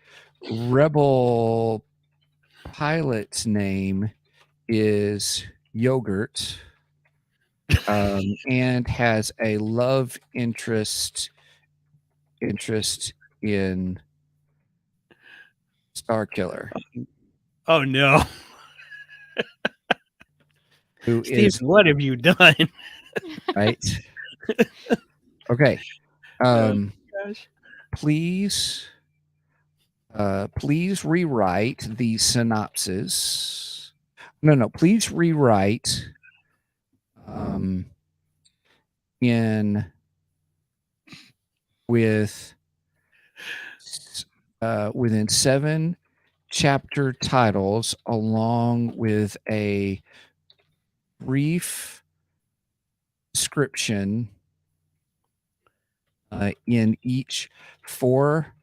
rebel pilot's name is Yogurt, and has a love interest in Starkiller. Oh no. Steve, what have you done? Right. Okay. Please rewrite the synopsis. No, please rewrite within 7 chapter titles, along with a brief description in each for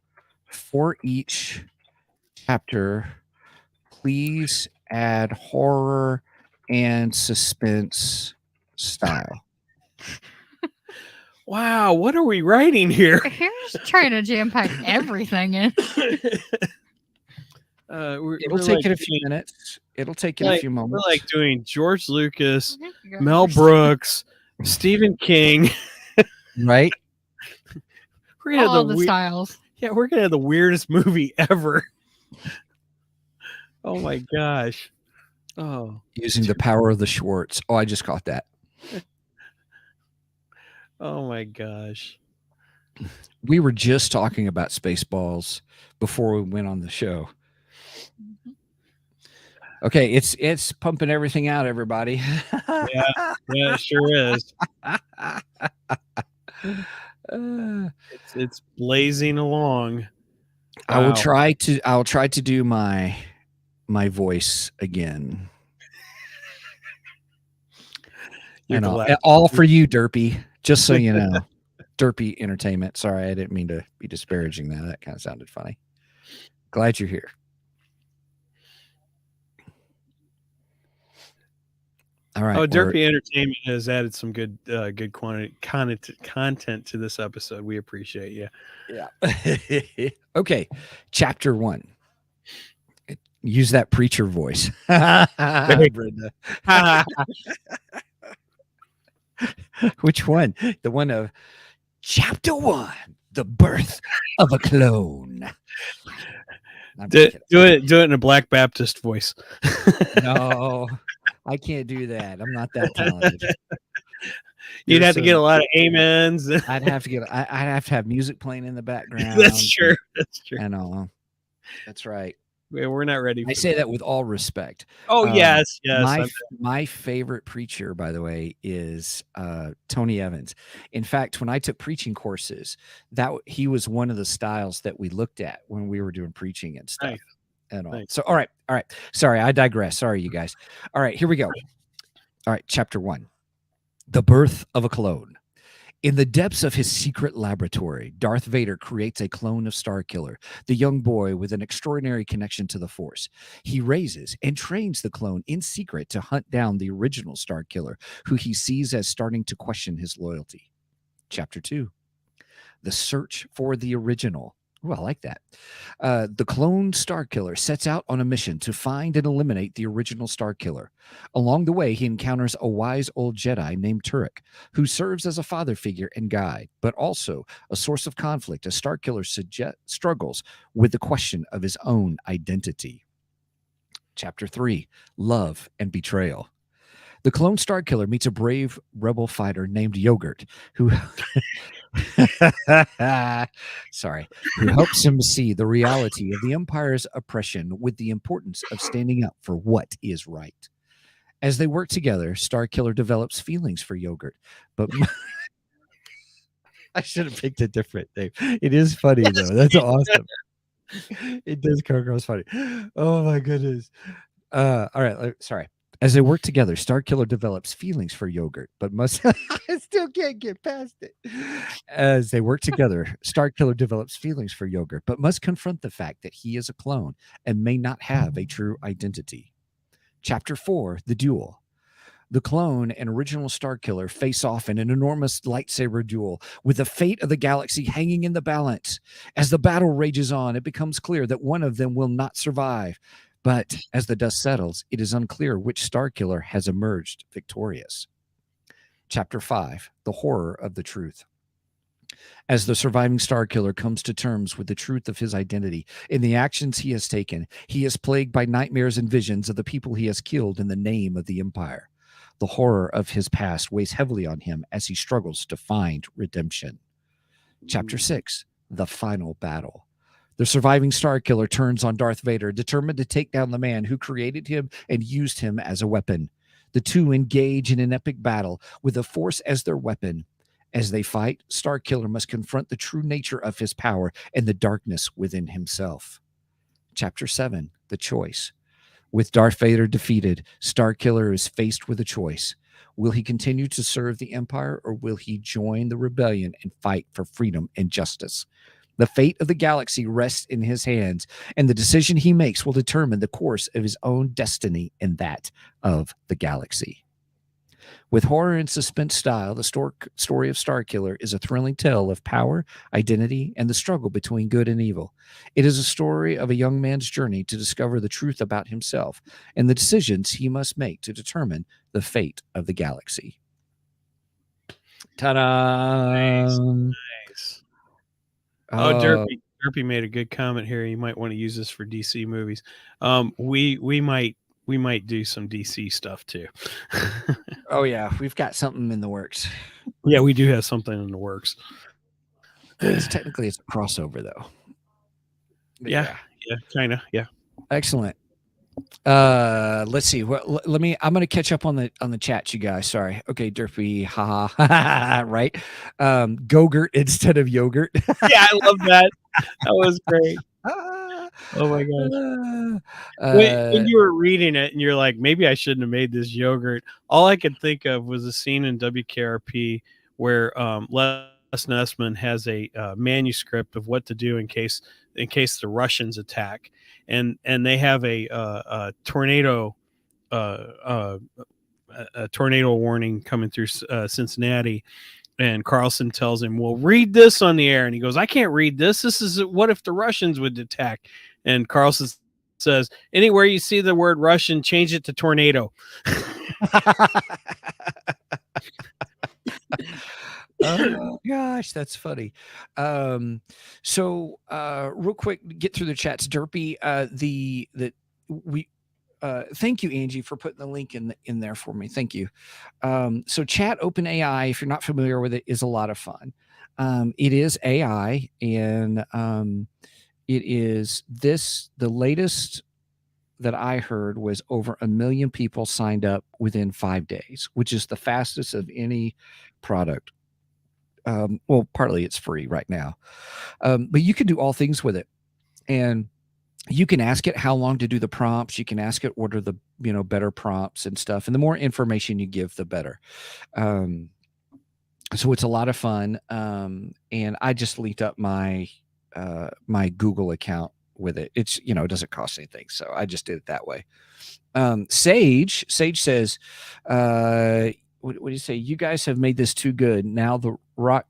each chapter. Please add horror and suspense style. Wow, what are we writing here? Here's trying to jam pack everything in. It'll take it a few minutes. It'll take it a few moments. We're like doing George Lucas, Mel Brooks, Stephen King. Right? We're gonna have the styles. Yeah, we're gonna have the weirdest movie ever. Oh my gosh. Oh. Using the power of the Schwartz. Oh, I just caught that. Oh my gosh. We were just talking about Spaceballs before we went on the show. Okay, it's pumping everything out, everybody. Yeah, it sure is. It's blazing along. Wow. I'll try to do my voice again. All for you, Derpy. Just so you know. Derpy Entertainment. Sorry, I didn't mean to be disparaging that. That kind of sounded funny. Glad you're here. All right. Oh, Derpy Entertainment has added some good content to this episode. We appreciate you. Yeah. Okay. Chapter 1. Use that preacher voice. Brenda. Which one? The one of Chapter 1, the birth of a clone. Do it in a Black Baptist voice. No, I can't do that. I'm not that talented. You'd have to get a lot of amens. I'd have to have music playing in the background. That's true. I know. That's right. We're not ready. I say that with all respect. Oh yes. My favorite preacher, by the way, is Tony Evans. In fact, when I took preaching courses, he was one of the styles that we looked at when we were doing preaching and stuff. Nice. And all. Nice. So, all right. Sorry, I digress. Sorry, you guys. All right, here we go. All right, chapter 1. The birth of a clone. In the depths of his secret laboratory, Darth Vader creates a clone of Starkiller, the young boy with an extraordinary connection to the Force. He raises and trains the clone in secret to hunt down the original Starkiller, who he sees as starting to question his loyalty. Chapter 2. The search for the original. Oh, I like that. The clone Starkiller sets out on a mission to find and eliminate the original Starkiller. Along the way, he encounters a wise old Jedi named Turek, who serves as a father figure and guide, but also a source of conflict as Starkiller struggles with the question of his own identity. Chapter 3. Love and Betrayal. The clone Starkiller meets a brave rebel fighter named Yogurt, who who helps him see the reality of the Empire's oppression with the importance of standing up for what is right. As they work together, Starkiller develops feelings for Yogurt, but I should have picked a different name. It is funny though. That's awesome. It does come across funny. Oh my goodness. All right. Sorry. As they work together, Starkiller develops feelings for Yogurt, but must I still can't get past it. As they work together, Starkiller develops feelings for Yogurt, but must confront the fact that he is a clone and may not have a true identity. Chapter 4, The Duel. The clone and original Starkiller face off in an enormous lightsaber duel with the fate of the galaxy hanging in the balance. As the battle rages on, it becomes clear that one of them will not survive. But as the dust settles, it is unclear which Starkiller has emerged victorious. Chapter 5, The Horror of the Truth. As the surviving Starkiller comes to terms with the truth of his identity and the actions he has taken, he is plagued by nightmares and visions of the people he has killed in the name of the Empire. The horror of his past weighs heavily on him as he struggles to find redemption. Chapter 6, The Final Battle. The surviving Starkiller turns on Darth Vader, determined to take down the man who created him and used him as a weapon. The two engage in an epic battle with the Force as their weapon. As they fight, Starkiller must confront the true nature of his power and the darkness within himself. Chapter 7, The Choice. With Darth Vader defeated, Starkiller is faced with a choice. Will he continue to serve the Empire, or will he join the rebellion and fight for freedom and justice? The fate of the galaxy rests in his hands, and the decision he makes will determine the course of his own destiny and that of the galaxy. With horror and suspense style, the story of Starkiller is a thrilling tale of power, identity, and the struggle between good and evil. It is a story of a young man's journey to discover the truth about himself and the decisions he must make to determine the fate of the galaxy. Ta-da! Nice. Oh, Derpy made a good comment here. You might want to use this for DC movies. We might do some DC stuff too. Oh yeah, we've got something in the works. Yeah, we do have something in the works. Technically, it's a crossover though. Yeah, kind of. Yeah. Excellent. Let's see. Well, I'm gonna catch up on the chat, you guys. Sorry. Okay, Derpy, haha. Right. Gogurt instead of yogurt. Yeah, I love that. That was great. Oh my gosh. When you were reading it and you're like, maybe I shouldn't have made this yogurt, all I could think of was a scene in WKRP where Les Nessman has a manuscript of what to do in case the Russians attack, and they have a tornado warning coming through Cincinnati. And Carlson tells him, well, read this on the air. And he goes, I can't read this. This is what if the Russians would attack? And Carlson says, anywhere you see the word Russian, change it to tornado. Oh gosh, that's funny. So real quick, get through the chats. Derpy, thank you, Angie, for putting the link in there for me. Thank you. So Chat OpenAI, if you're not familiar with it, is a lot of fun. It is AI, and it is the latest that I heard was over 1 million people signed up within 5 days, which is the fastest of any product. Well, partly it's free right now, but you can do all things with it, and you can ask it how long to do the prompts. You can ask it order the better prompts and stuff, and the more information you give, the better. So it's a lot of fun, and I just linked up my my Google account with it. It's it doesn't cost anything, so I just did it that way. Sage says, what do you say? You guys have made this too good. Now the rock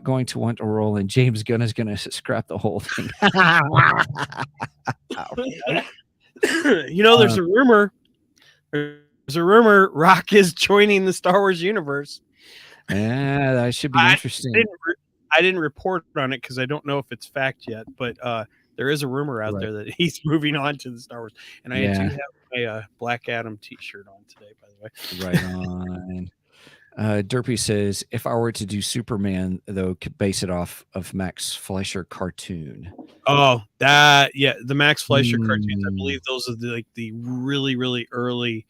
going to want to roll, and James Gunn is going to scrap the whole thing. There's a rumor. There's a rumor Rock is joining the Star Wars universe. Yeah, that should be interesting. I didn't report on it because I don't know if it's fact yet, but there is a rumor out there that he's moving on to the Star Wars. And I do have my Black Adam t-shirt on today, by the way. Right on. Derpy says, if I were to do Superman, though, could base it off of Max Fleischer cartoon. Oh, the Max Fleischer cartoons. I believe those are the really, really early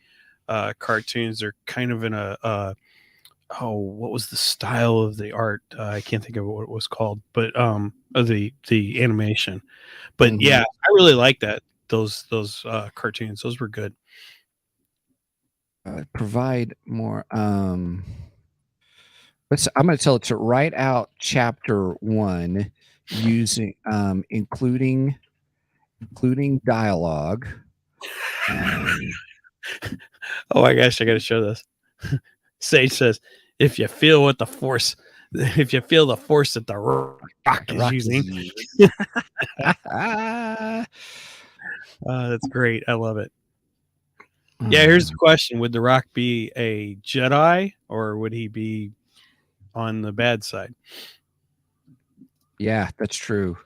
cartoons. They're kind of in a what was the style of the art? I can't think of what it was called, but the animation. But yeah, I really like that. Those cartoons. Those were good. Provide more. I'm going to tell it to write out chapter 1 using including dialogue. Oh my gosh, I got to show this. Sage says, if you feel the force that the rock is using. That's great. I love it. Yeah, here's the question. Would The Rock be a Jedi or would he be on the bad side? Yeah, that's true.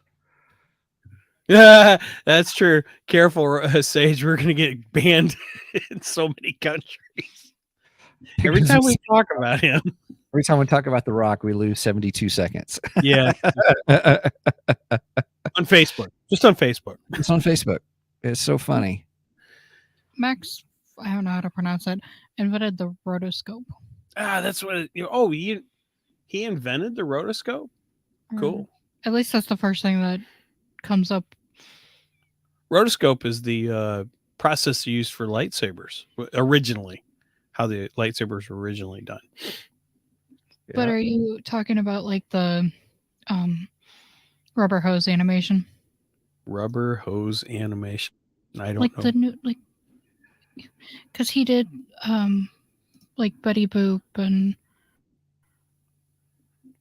Yeah, that's true. Careful, Sage. We're going to get banned in so many countries. Every time we talk about him. Every time we talk about The Rock, we lose 72 seconds. Yeah. On Facebook. Just on Facebook. It's on Facebook. It's so funny. Max, I don't know how to pronounce it, invented the rotoscope. That's what he invented the rotoscope? Cool. At least that's the first thing that comes up. Rotoscope is the process used for lightsabers originally. How the lightsabers were originally done. But are you talking about like the rubber hose animation? Rubber hose animation. I don't know. The new because he did like Betty Boop and.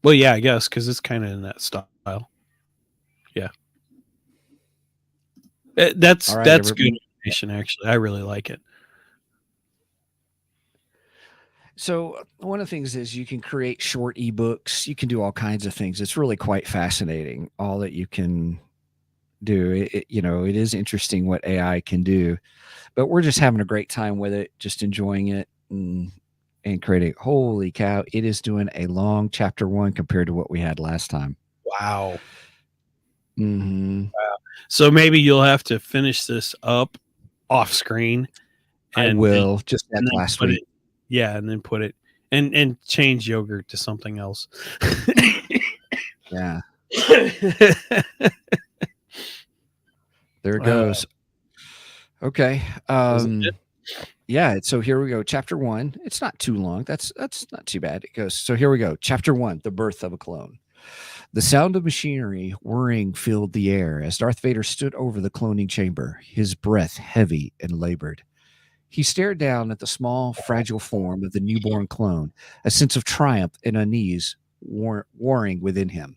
Well, yeah, I guess because it's kind of in that style. Yeah, that's good animation. Actually, I really like it. So one of the things is you can create short ebooks. You can do all kinds of things. It's really quite fascinating, all that you can do. It is interesting what AI can do, but we're just having a great time with it, just enjoying it and creating. Holy cow, it is doing a long chapter 1 compared to what we had last time. Wow. Mm-hmm. Wow. So maybe you'll have to finish this up off screen. I will, just like last week. Yeah, and then put it and change yogurt to something else. Yeah. There it goes. Okay. Yeah, so here we go. Chapter 1. It's not too long. That's not too bad. It goes. So here we go. Chapter 1, The Birth of a Clone. The sound of machinery whirring filled the air as Darth Vader stood over the cloning chamber, his breath heavy and labored. He stared down at the small, fragile form of the newborn clone, a sense of triumph and unease warring within him.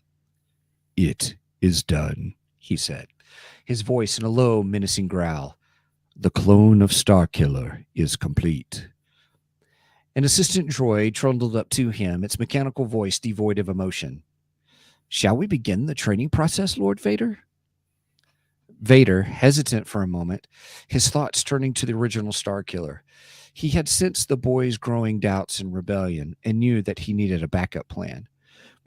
It is done, he said, his voice in a low, menacing growl. The clone of Starkiller is complete. An assistant droid trundled up to him, its mechanical voice devoid of emotion. Shall we begin the training process, Lord Vader? Vader, hesitant for a moment, his thoughts turning to the original Starkiller. He had sensed the boy's growing doubts and rebellion and knew that he needed a backup plan.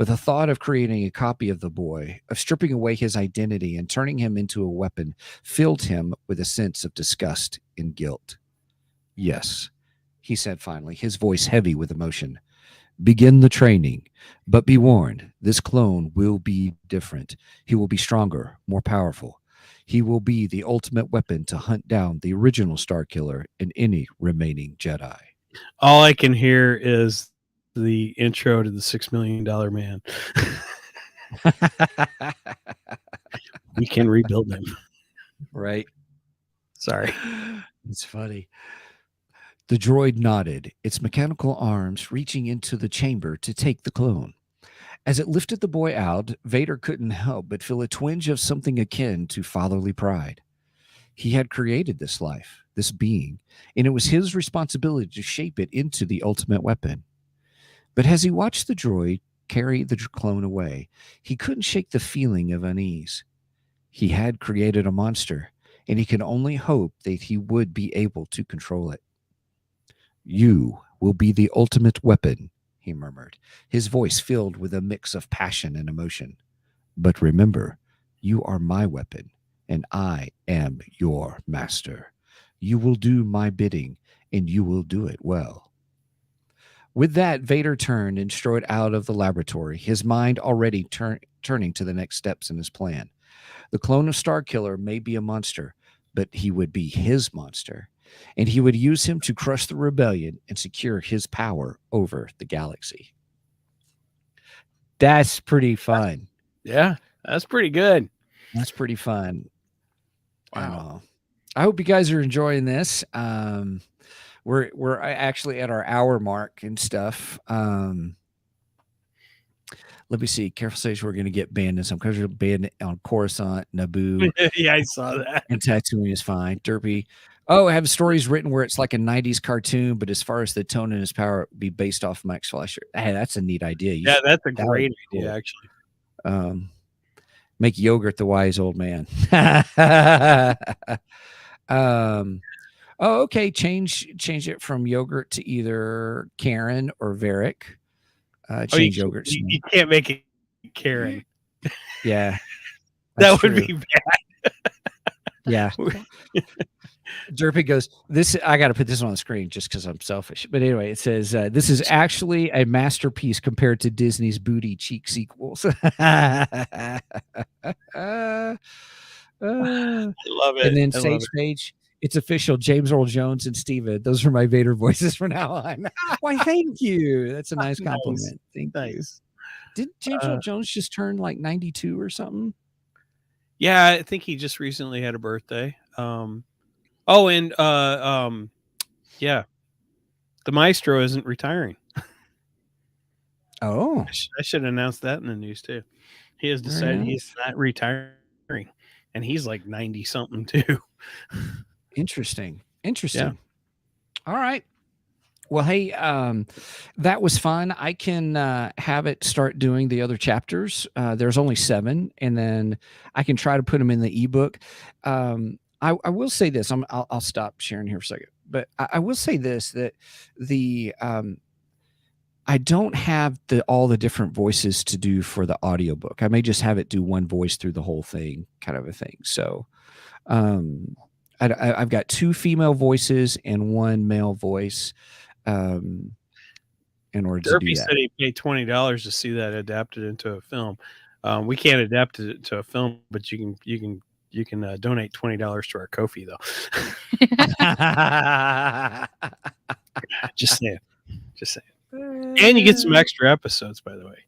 But the thought of creating a copy of the boy, of stripping away his identity and turning him into a weapon, filled him with a sense of disgust and guilt. Yes, he said finally, his voice heavy with emotion. Begin the training, but be warned, this clone will be different. He will be stronger, more powerful. He will be the ultimate weapon to hunt down the original Starkiller and any remaining Jedi. All I can hear is the intro to the $6 Million Man. We can rebuild him. Right. Sorry. It's funny. The droid nodded, its mechanical arms reaching into the chamber to take the clone. As it lifted the boy out, Vader couldn't help but feel a twinge of something akin to fatherly pride. He had created this life, this being, and it was his responsibility to shape it into the ultimate weapon. But as he watched the droid carry the clone away, he couldn't shake the feeling of unease. He had created a monster, and he could only hope that he would be able to control it. You will be the ultimate weapon, he murmured, his voice filled with a mix of passion and emotion. But remember, you are my weapon, and I am your master. You will do my bidding, and you will do it well. With that, Vader turned and strode out of the laboratory, his mind already turning to the next steps in his plan. The clone of Starkiller may be a monster, but he would be his monster, and he would use him to crush the rebellion and secure his power over the galaxy. That's pretty fun. Yeah, that's pretty good. That's pretty fun. Wow. I hope you guys are enjoying this. We're actually at our hour mark and stuff. Let me see. Careful Sage, we're going to get banned in some countries. Banned on Coruscant, Naboo. Yeah, I saw that. And Tatooine is fine. Derpy. Oh, I have stories written where it's like a 90s cartoon, but as far as the tone and his power, be based off Max Fleischer. Hey, that's a neat idea. That's a great idea, actually. Make Yogurt the wise old man. Oh, okay. Change it from Yogurt to either Karen or Varric. Change Yogurt. You can't make it Karen. Yeah. That would be bad. Yeah. Derpy goes, this, I got to put this on the screen just because I'm selfish. But anyway, it says, this is actually a masterpiece compared to Disney's booty cheek sequels. I love it. And then Sage Page, it's official. James Earl Jones and Steven. Those are my Vader voices from now on. Why, thank you. That's a nice compliment. Thank you. Did James Earl Jones just turn like 92 or something? Yeah, I think he just recently had a birthday. Yeah, the Maestro isn't retiring. Oh, I should announce that in the news too. He has decided he's not retiring, and he's like 90 something too. Interesting. Yeah. All right. Well, hey, that was fun. I can have it start doing the other chapters. There's only 7, and then I can try to put them in the ebook. I will say this. I'll stop sharing here for a second, but I will say this, that the I don't have all the different voices to do for the audiobook. I may just have it do one voice through the whole thing, kind of a thing. So I've got 2 female voices and 1 male voice. In order to do that. Said he paid $20 to see that adapted into a film. We can't adapt it to a film, but you can donate $20 to our Ko-fi though. Just saying. And you get some extra episodes, by the way.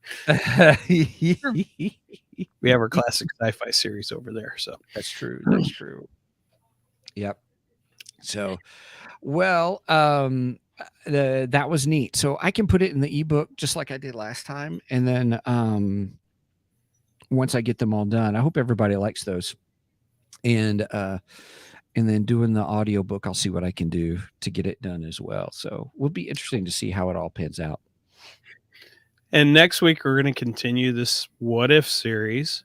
We have our classic sci-fi series over there. So that's true. That's true. Yep. So, well, that was neat. So I can put it in the ebook just like I did last time. And then once I get them all done, I hope everybody likes those. And then doing the audiobook, I'll see what I can do to get it done as well. So it will be interesting to see how it all pans out. And next week, we're going to continue this What If series,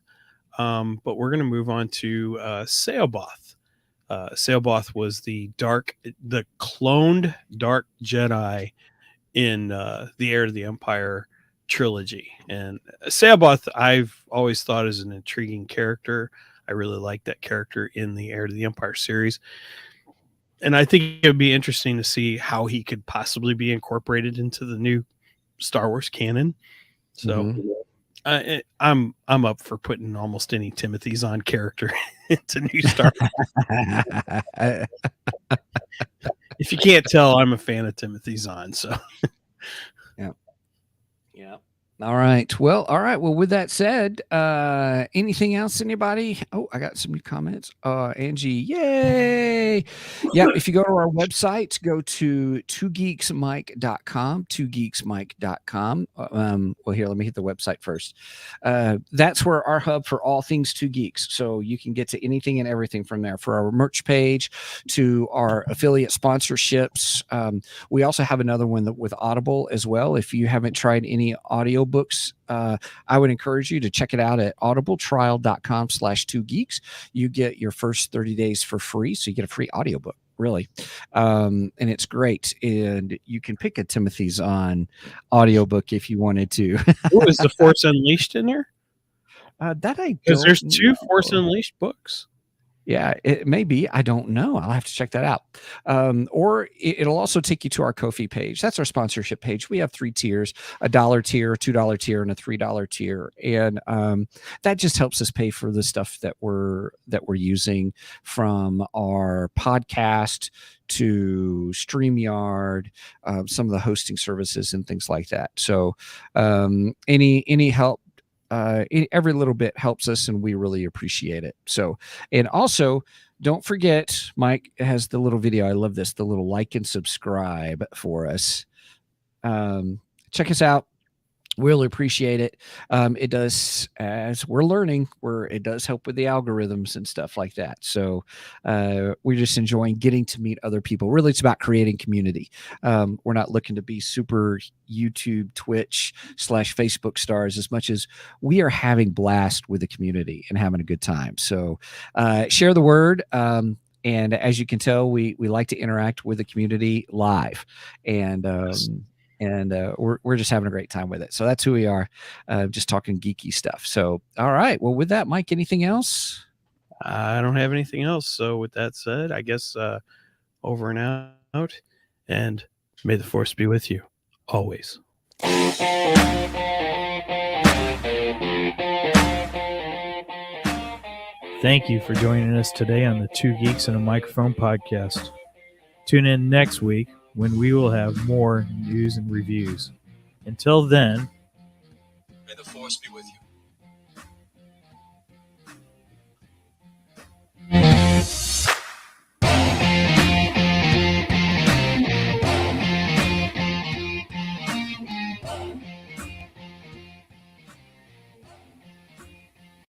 but we're going to move on to Sailboth. Sailboth was the cloned Dark Jedi in the Heir to the Empire trilogy. And Saboth, I've always thought is an intriguing character. I really like that character in the Heir to the Empire series. And I think it would be interesting to see how he could possibly be incorporated into the new Star Wars canon. So I'm up for putting almost any Timothy Zahn character into new Star Wars. If you can't tell, I'm a fan of Timothy Zahn. So yeah. All right. Well, with that said, anything else, anybody? Oh, I got some new comments. Angie, yay. Yeah. If you go to our website, go to twogeeksmike.com, twogeeksmike.com. Well, here, let me hit the website first. That's where our hub for all things Two Geeks. So you can get to anything and everything from there, for our merch page to our affiliate sponsorships. We also have another one with Audible as well. If you haven't tried any audio books, I would encourage you to check it out at audibletrial.com/2geeks. You get your first 30 days for free. So you get a free audiobook, really. And it's great. And you can pick a Timothy Zahn audiobook if you wanted to. Is the Force Unleashed in there? Because there's two Force Unleashed books. Yeah, it may be. I don't know. I'll have to check that out. Or it'll also take you to our Ko-fi page. That's our sponsorship page. We have 3 tiers: $1 tier, $2 tier, and a $3 tier. And that just helps us pay for the stuff that we're using, from our podcast to StreamYard, some of the hosting services and things like that. So any help, every little bit helps us, and we really appreciate it. So, and also don't forget, Mike has the little video. I love this, the little like and subscribe for us. Check us out. We'll appreciate it. It does, as we're learning, it does help with the algorithms and stuff like that. So we're just enjoying getting to meet other people. Really, it's about creating community. We're not looking to be super YouTube, Twitch / Facebook stars, as much as we are having blast with the community and having a good time. So share the word. And as you can tell, we like to interact with the community live. And we're just having a great time with it. So that's who we are, just talking geeky stuff. So, all right. Well, with that, Mike, anything else? I don't have anything else. So with that said, I guess over and out. And may the Force be with you always. Thank you for joining us today on the Two Geeks and a Microphone podcast. Tune in next week when we will have more news and reviews. Until then, May the Force be with you.